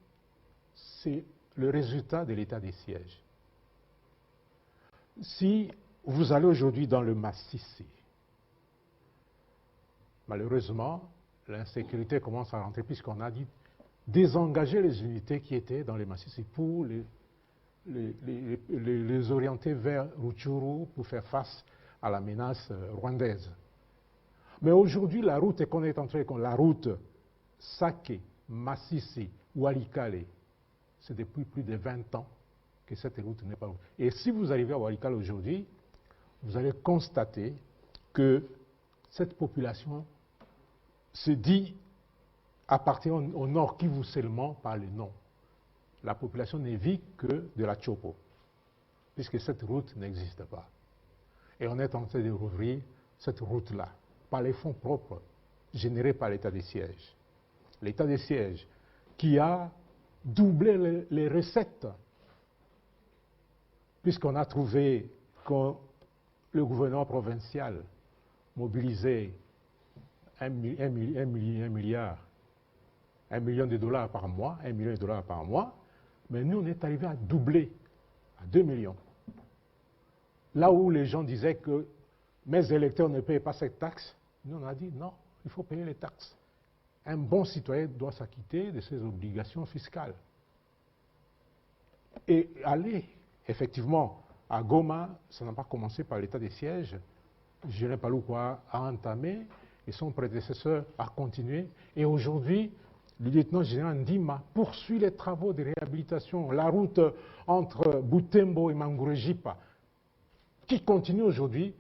C'est le résultat de l'état des sièges. Si vous allez aujourd'hui dans le Massissi, malheureusement, l'insécurité commence à rentrer puisqu'on a dit désengager les unités qui étaient dans les Massissi pour les orienter vers Rutshuru pour faire face à la menace rwandaise. Mais aujourd'hui, la route qu'on est en train de la route Sake, Massissi, Walikale, c'est depuis plus de 20 ans que cette route n'est pas ouverte. Et si vous arrivez à Walikale aujourd'hui, vous allez constater que cette population se dit appartient au Nord Kivu seulement par le nom. La population ne vit que de la Chopo, puisque cette route n'existe pas. Et on est en train de rouvrir cette route-là, par les fonds propres générés par l'état des sièges. L'état des sièges qui a doublé les recettes, puisqu'on a trouvé que le gouvernement provincial mobilisait 1 milliard $1 million par mois, $1 million par mois, mais nous, on est arrivé à doubler à 2 millions. Là où les gens disaient que mes électeurs ne payent pas cette taxe, nous, on a dit non, il faut payer les taxes. Un bon citoyen doit s'acquitter de ses obligations fiscales. Et aller, effectivement, à Goma, ça n'a pas commencé par l'état des sièges. Julien Paloukoua a entamé et son prédécesseur a continué. Et aujourd'hui, le lieutenant-général Ndima poursuit les travaux de réhabilitation. La route entre Butembo et Mangurejipa, qui continue aujourd'hui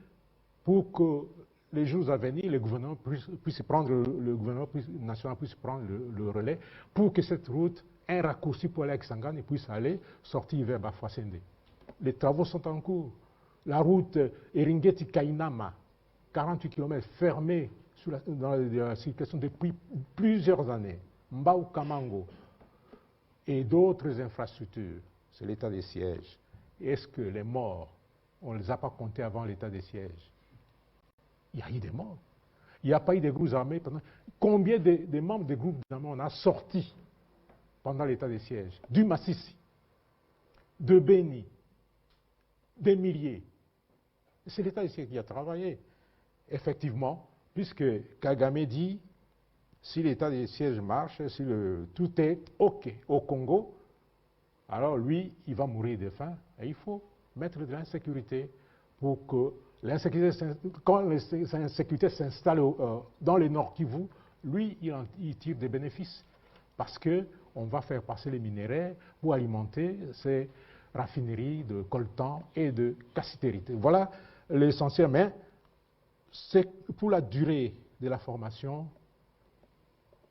pour que les jours à venir, le gouvernement puisse prendre, le gouvernement national puisse prendre le relais pour que cette route, un raccourci pour aller à Kisangani, puisse aller sortir vers Bafouassende. Les travaux sont en cours. La route Eringeti-Kainama, 48 km fermée dans la circulation depuis plusieurs années. Mbao-Kamango et d'autres infrastructures, c'est l'état des sièges. Est-ce que les morts, on ne les a pas comptés avant l'état des sièges? Il y a eu des morts. Il n'y a pas eu de groupes armés. Combien de membres des groupes armés on a sortis pendant l'état des sièges? Du Massissi, de Beni, des milliers. C'est l'état des sièges qui a travaillé. Effectivement, puisque Kagame dit, si l'état des sièges marche, si tout est OK au Congo, alors lui, il va mourir de faim. Et il faut mettre de l'insécurité pour que quand l'insécurité s'installe dans le Nord Kivu, lui, il tire des bénéfices. Parce qu'on va faire passer les minéraux pour alimenter ces raffineries de coltan et de cassitérite. Voilà l'essentiel. Mais pour la durée de la formation,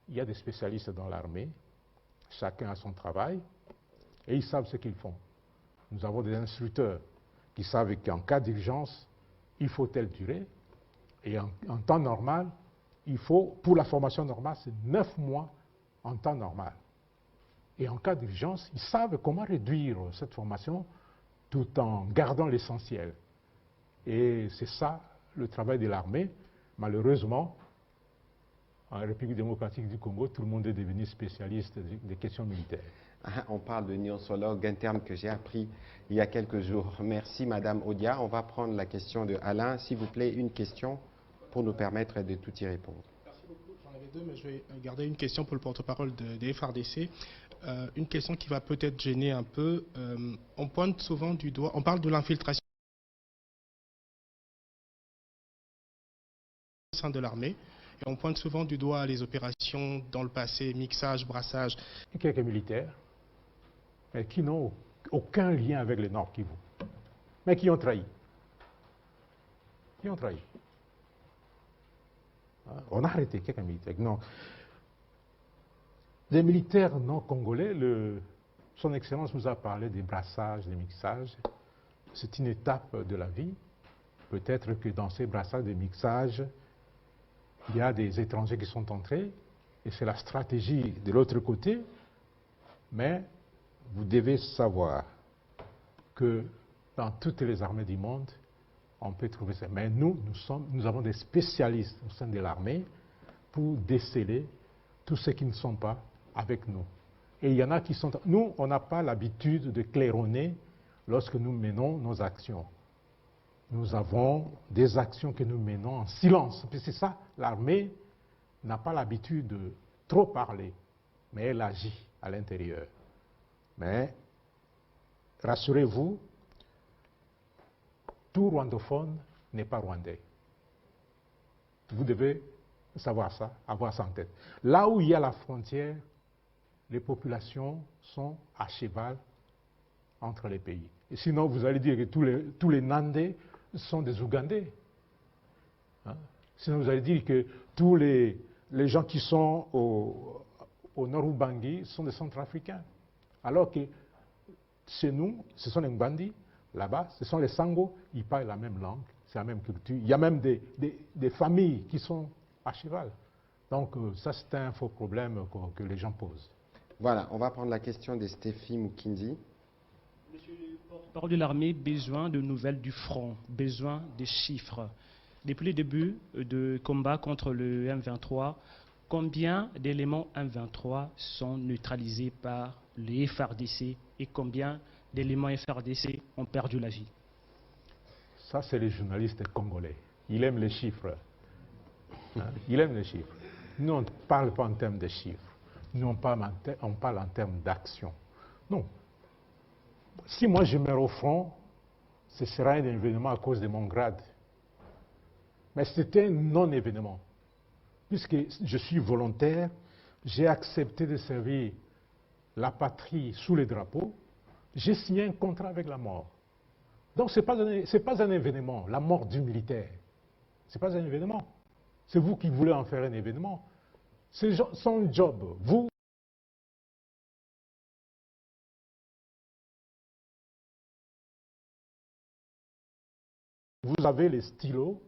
il y a des spécialistes dans l'armée. Chacun a son travail et ils savent ce qu'ils font. Nous avons des instructeurs qui savent qu'en cas d'urgence, il faut telle durée, et en temps normal, il faut, pour la formation normale, c'est 9 mois en temps normal. Et en cas d'urgence, ils savent comment réduire cette formation tout en gardant l'essentiel. Et c'est ça le travail de l'armée. Malheureusement, en République démocratique du Congo, tout le monde est devenu spécialiste des questions militaires. On parle de niosologue, un terme que j'ai appris il y a quelques jours. Merci Madame Odia. On va prendre la question de Alain. S'il vous plaît, une question pour nous permettre de tout y répondre. Merci beaucoup. J'en avais deux, mais je vais garder une question pour le porte-parole des FRDC. Une question qui va peut-être gêner un peu. On pointe souvent du doigt, on parle de l'infiltration au sein de l'armée. Et on pointe souvent du doigt les opérations dans le passé, mixage, brassage. Quelques militaires, mais qui n'ont aucun lien avec le Nord Kivu, mais qui ont trahi. Qui ont trahi. On a arrêté quelques militaires. Non. Des militaires non congolais, son Excellence nous a parlé des brassages, des mixages. C'est une étape de la vie. Peut-être que dans ces brassages, des mixages, il y a des étrangers qui sont entrés, et c'est la stratégie de l'autre côté, mais vous devez savoir que dans toutes les armées du monde, on peut trouver ça. Mais nous avons des spécialistes au sein de l'armée pour déceler tous ceux qui ne sont pas avec nous. Et il y en a qui sont... Nous, on n'a pas l'habitude de claironner lorsque nous menons nos actions. Nous avons des actions que nous menons en silence. C'est ça, l'armée n'a pas l'habitude de trop parler, mais elle agit à l'intérieur. Mais rassurez-vous, tout rwandophone n'est pas rwandais. Vous devez savoir ça, avoir ça en tête. Là où il y a la frontière, les populations sont à cheval entre les pays. Et sinon, vous allez dire que tous les Nandais sont des Ougandais. Hein? Sinon, vous allez dire que tous les gens qui sont au Nord-Ubangi sont des Centrafricains. Alors que chez nous, ce sont les Mbandi, là-bas, ce sont les Sango, ils parlent la même langue, c'est la même culture. Il y a même des familles qui sont à cheval. Donc ça, c'est un faux problème que les gens posent. Voilà, on va prendre la question de Stéphie Mukindi. Monsieur le porte-parole de l'armée, besoin de nouvelles du front, besoin de chiffres. Depuis le début de combat contre le M23, combien d'éléments M23 sont neutralisés par les FARDC et combien d'éléments FARDC ont perdu la vie? Ça, c'est les journalistes congolais. Il aime les chiffres. Il aime les chiffres. Nous, on ne parle pas en termes de chiffres. Nous, on parle en termes d'action. Non. Si moi je meurs au front, ce sera un événement à cause de mon grade. Mais c'était un non-événement. Puisque je suis volontaire, j'ai accepté de servir la patrie sous les drapeaux, j'ai signé un contrat avec la mort. Donc ce n'est pas un événement, la mort du militaire. Ce n'est pas un événement. C'est vous qui voulez en faire un événement. C'est son job. Vous avez les stylos,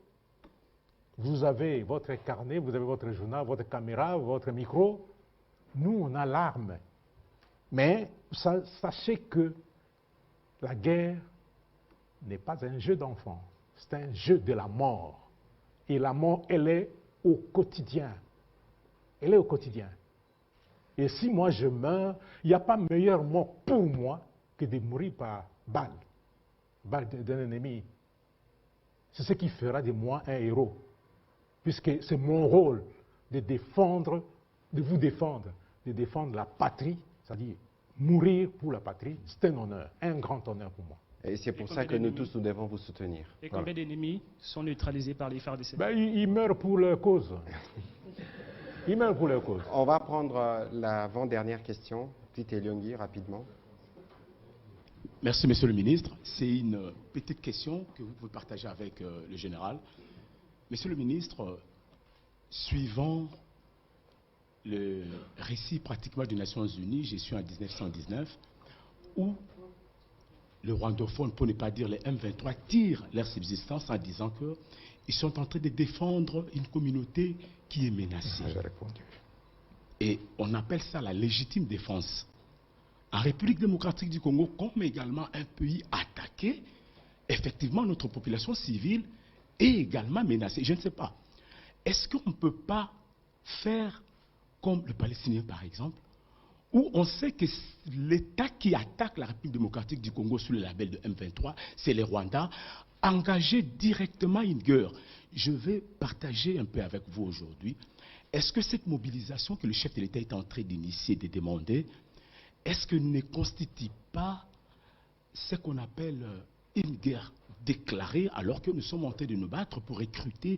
vous avez votre carnet, vous avez votre journal, votre caméra, votre micro. Nous, on a l'arme. Mais sachez que la guerre n'est pas un jeu d'enfant, c'est un jeu de la mort. Et la mort, elle est au quotidien. Elle est au quotidien. Et si moi je meurs, il n'y a pas meilleure mort pour moi que de mourir par balle d'un ennemi. C'est ce qui fera de moi un héros. Puisque c'est mon rôle de défendre, de vous défendre, de défendre la patrie, c'est-à-dire mourir pour la patrie, c'est un honneur, un grand honneur pour moi. Et c'est pour ça que nous tous, nous devons vous soutenir. Et combien d'ennemis sont neutralisés par les FARDC? Ils meurent pour leur cause. Ils meurent pour leur cause. On va prendre l'avant-dernière question. Tite Lyongui, rapidement. Merci, Monsieur le Ministre. C'est une petite question que vous pouvez partager avec le général. Monsieur le Ministre, suivant le récit pratiquement des Nations Unies, je suis en 1919, où le rwandophone, pour ne pas dire les M23, tirent leur subsistance en disant qu'ils sont en train de défendre une communauté qui est menacée. J'ai répondu. Et on appelle ça la légitime défense. En République démocratique du Congo, comme également un pays attaqué, effectivement, notre population civile est également menacée. Je ne sais pas. Est-ce qu'on ne peut pas faire comme le Palestinien, par exemple, où on sait que l'État qui attaque la République démocratique du Congo sous le label de M23, c'est le Rwanda, engagé directement une guerre. Je vais partager un peu avec vous aujourd'hui. Est-ce que cette mobilisation que le chef de l'État est en train d'initier, de demander, est-ce que ne constitue pas ce qu'on appelle une guerre déclarée alors que nous sommes en train de nous battre pour recruter?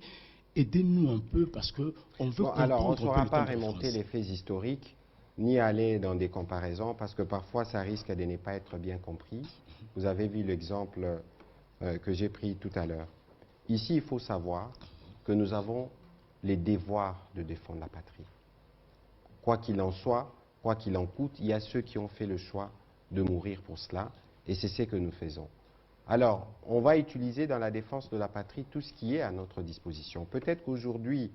Aidez-nous un peu parce qu'on veut comprendre. Alors, on ne saura pas remonter les faits historiques, ni aller dans des comparaisons, parce que parfois ça risque de ne pas être bien compris. Vous avez vu l'exemple que j'ai pris tout à l'heure. Ici, il faut savoir que nous avons les devoirs de défendre la patrie. Quoi qu'il en soit, quoi qu'il en coûte, il y a ceux qui ont fait le choix de mourir pour cela, et c'est ce que nous faisons. Alors, on va utiliser dans la défense de la patrie tout ce qui est à notre disposition. Peut-être qu'aujourd'hui,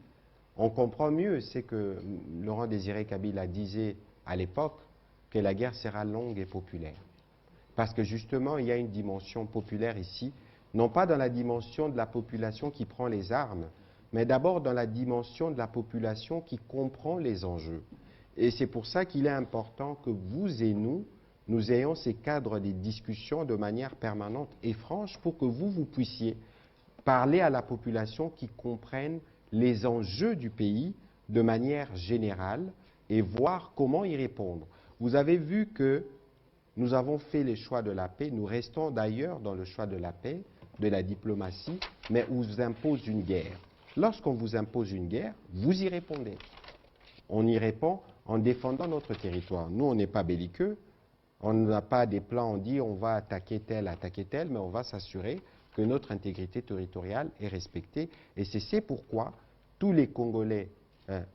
on comprend mieux ce que Laurent Désiré Kabila disait à l'époque, que la guerre sera longue et populaire. Parce que justement, il y a une dimension populaire ici, non pas dans la dimension de la population qui prend les armes, mais d'abord dans la dimension de la population qui comprend les enjeux. Et c'est pour ça qu'il est important que vous et nous ayons ces cadres de discussion de manière permanente et franche pour que vous puissiez parler à la population qui comprenne les enjeux du pays de manière générale et voir comment y répondre. Vous avez vu que nous avons fait les choix de la paix, nous restons d'ailleurs dans le choix de la paix, de la diplomatie, mais on vous impose une guerre. Lorsqu'on vous impose une guerre, vous y répondez. On y répond en défendant notre territoire. Nous, on n'est pas belliqueux, on n'a pas des plans, on dit on va attaquer tel, mais on va s'assurer que notre intégrité territoriale est respectée. Et c'est pourquoi tous les Congolais,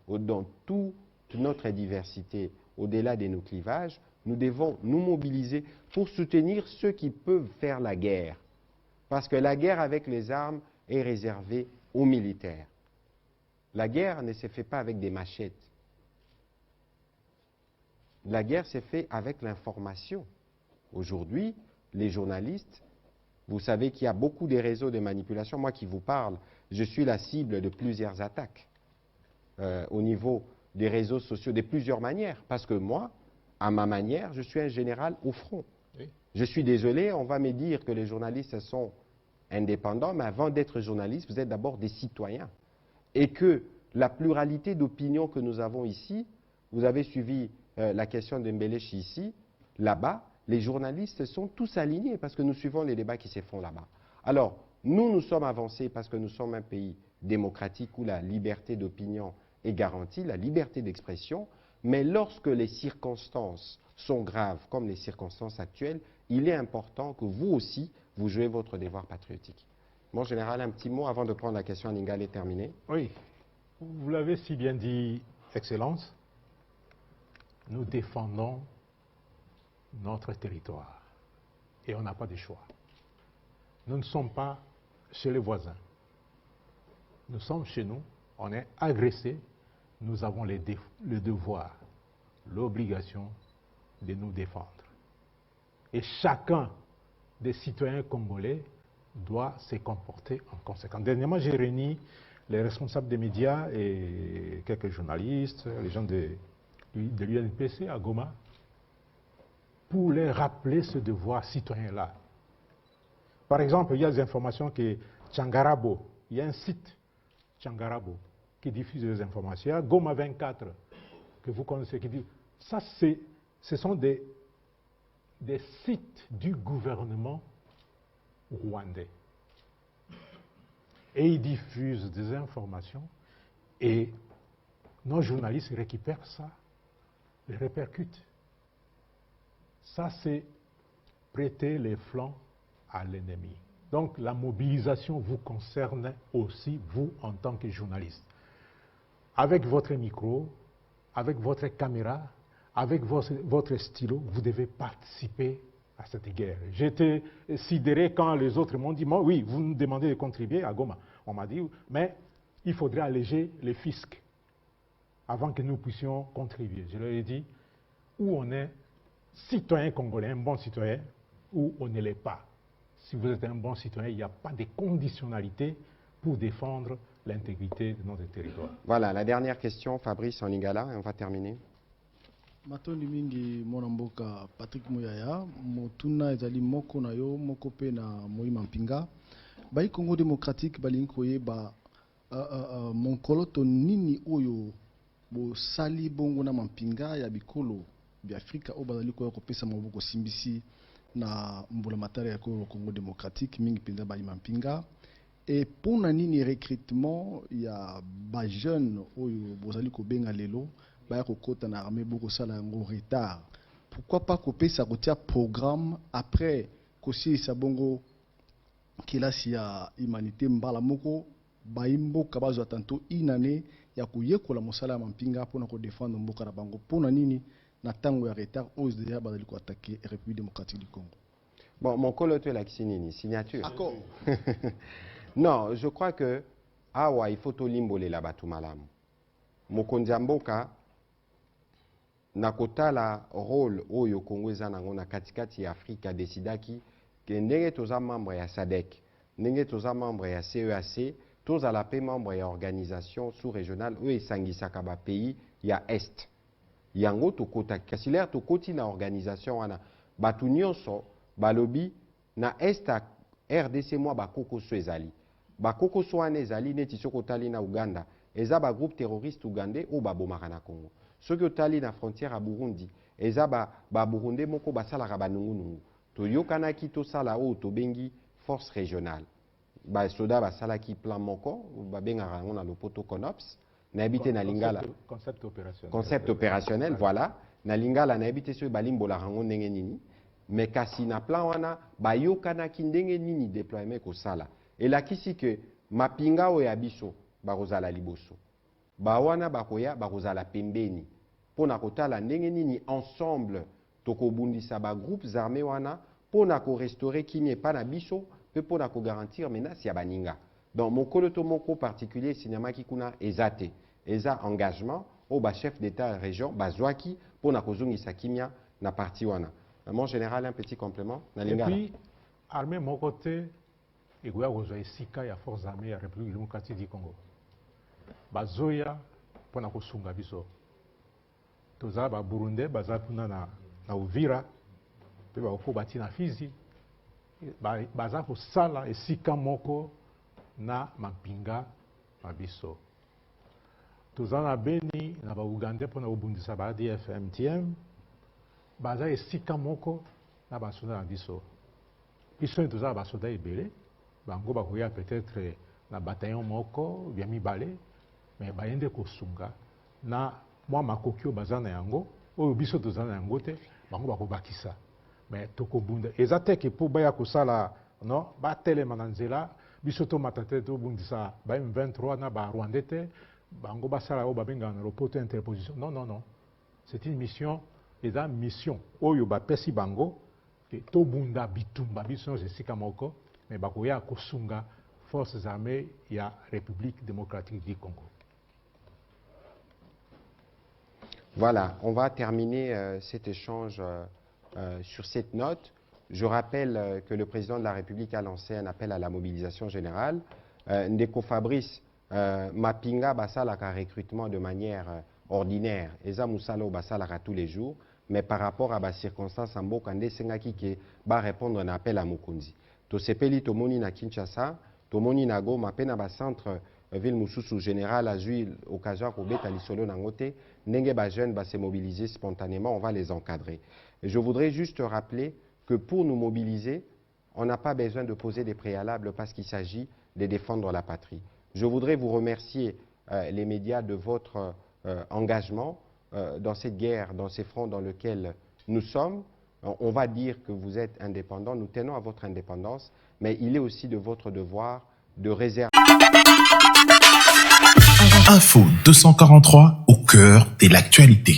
dans toute notre diversité, au-delà de nos clivages, nous devons nous mobiliser pour soutenir ceux qui peuvent faire la guerre. Parce que la guerre avec les armes est réservée aux militaires. La guerre ne se fait pas avec des machettes. La guerre s'est faite avec l'information. Aujourd'hui, les journalistes, vous savez qu'il y a beaucoup de réseaux de manipulation. Moi qui vous parle, je suis la cible de plusieurs attaques au niveau des réseaux sociaux de plusieurs manières. Parce que moi, à ma manière, je suis un général au front. Oui. Je suis désolé, on va me dire que les journalistes sont indépendants, mais avant d'être journaliste, vous êtes d'abord des citoyens. Et que la pluralité d'opinions que nous avons ici, vous avez suivi la question de Mbelechi ici, là-bas, les journalistes sont tous alignés parce que nous suivons les débats qui se font là-bas. Alors, nous sommes avancés parce que nous sommes un pays démocratique où la liberté d'opinion est garantie, la liberté d'expression, mais lorsque les circonstances sont graves, comme les circonstances actuelles, il est important que vous aussi, vous jouez votre devoir patriotique. Mon général, un petit mot avant de prendre la question à Lingala et terminer. Oui, vous l'avez si bien dit, Excellence. Nous défendons notre territoire et on n'a pas de choix. Nous ne sommes pas chez les voisins. Nous sommes chez nous, on est agressés, nous avons le devoir, l'obligation de nous défendre. Et chacun des citoyens congolais doit se comporter en conséquence. Dernièrement, j'ai réuni les responsables des médias et quelques journalistes, les gens de l'UNPC à Goma, pour les rappeler ce devoir citoyen-là. Par exemple, il y a des informations que Tchangarabo, il y a un site Tchangarabo qui diffuse des informations. Il y a Goma 24 que vous connaissez qui dit ça, ce sont des sites du gouvernement rwandais. Et ils diffusent des informations et nos journalistes récupèrent ça, les répercutent. Ça, c'est prêter les flancs à l'ennemi. Donc la mobilisation vous concerne aussi, vous, en tant que journaliste. Avec votre micro, avec votre caméra, avec votre stylo, vous devez participer à cette guerre. J'étais sidéré quand les autres m'ont dit, oui, vous nous demandez de contribuer à Goma. On m'a dit, mais il faudrait alléger les fiscs avant que nous puissions contribuer. Je leur ai dit, où on est citoyen congolais, un bon citoyen, ou on ne l'est pas. Si vous êtes un bon citoyen, il n'y a pas de conditionnalité pour défendre l'intégrité de notre territoire. Voilà, la dernière question, Fabrice en Lingala, et on va terminer. Matondi mingi mwana mboka Patrick Muyaya motuna ezali moko na yo moko pe na Moïma Mpinga bai Congo démocratique balingi koyeba monkoloto nini oyo bo sali bongo na Mampinga ya bikolo bi Afrika o bazali koya kopesa maboko simbisi na mbula matari ya Congo démocratique mingi penza bai Mampinga et pona nini recrutement ya ba jeune oyo bozali kobenga lelo baya kokota na armée beaucoup sala ngo retard. Pourquoi pas couper ça un programme après kosi sa bongo kilasi ya humanité mbala moko baimbo kabazo tanto inane ya kuyekola mosala ya Mampinga pona ko défendre mboka na bango pona nini na tango ya retard ose déjà bazali ko attaquer République démocratique du Congo. Bon, mon coloto est la signature. Accord. Non, je crois que awa il faut to limbole la batu malamu. Mokonzi mboka nakotala rôle oyo Congo eza nango na katikati ya Afrika desidaki ke ndenge toza membre ya SADC, ndenge toza membre ya CEAC, tozala pe membre ya organisation sous-régionale oyo esangisaka ba pays ya Est. Yango tokota kasi lere tokoti na organisation wana batu nyonso balobi na Est a RDC mwa bakokoso ezali. Bakokoso wana ezali neti soko tali na Uganda, eza ba groupe terroriste ougandais o babomaka na Congo. Ceux qui ont la frontière à Burundi, eza ba Burundi moko basalaka banungunungu. Toyokana ki to sala o to bengi force régionale. Ba soda basalaki plan moko, ba benga rango na lopoto CONOPS, na habité na Lingala. Concept opérationnel. Concept opérationnel, voilà. Na Lingala na habité sur balimbo la rango ndenge nini. Mais kasi na plan wana ba yokana ki ndenge nini déploiement ko sala. Et la kisi que Mapinga o ya biso ba rozala liboso. Ba wana bakoya ba rozala pembeni. Pona kotala ndenge nini ensemble tokobundisa ba groupes armés wana pona ko restaurer qui n'est pas na biso pe pona ko garantir menace ya baninga. Donc mon koloto moko particulier cinéma ki kuna ezate eza engagement au ba chef d'état région bazwaki pona ko zungisa kimia na parti wana. Mon général un petit complément na Lingala. Et puis armée mon côté egoya kozwa esika ya force armée ya République démocratique du Congo. Bazoya pona ko sunga biso. tozala ba Burundais baza kuna na Uvira pe bako bati na Fizi baza kosala esika moko na mampinga na biso. Tozala na Beni na ba Ugandais mpona kobundisa ba ADF MTM baza esika moko na basoda na biso. Biso tozala basoda ebele bango bakoya peut-être na bataillon moko bien mibale mais bayende kosunga na mwa makoki oyo baza na yango oyo biso tozala na yango te bango bakobakisa mais tokobunda eza teke mpo baya kosala non batelema na nzela biso tomata te tobundisa ba M23 na barwandais te bango basala oyo babengaka na lopoto interposition non c'est une mission eza mission oyo bapesi bango tobunda bitumba biso nyonso esika moko mais bakoya kosunga forces armées ya République démocratique du Congo. Voilà, on va terminer cet échange sur cette note. Je rappelle que le président de la République a lancé un appel à la mobilisation générale. Ndeko Fabrice, Mapinga basalaka recrutement de manière ordinaire. Eza musalo basalaka tous les jours. Mais par rapport à la circonstance en Bokande, Sengaki qui va répondre à un appel à Mukunzi. To sepeli tomoni na Kinshasa, tomoni na Goma, pena ba centre ville Moussousou général a eu occasion de beta lisolo nangote, nenge ba jeunes ba se mobiliser spontanément, on va les encadrer. Et je voudrais juste rappeler que pour nous mobiliser, on n'a pas besoin de poser des préalables parce qu'il s'agit de défendre la patrie. Je voudrais vous remercier les médias de votre engagement dans cette guerre, dans ces fronts dans lesquels nous sommes. On va dire que vous êtes indépendants, nous tenons à votre indépendance, mais il est aussi de votre devoir de réserver. Info 243 au cœur de l'actualité.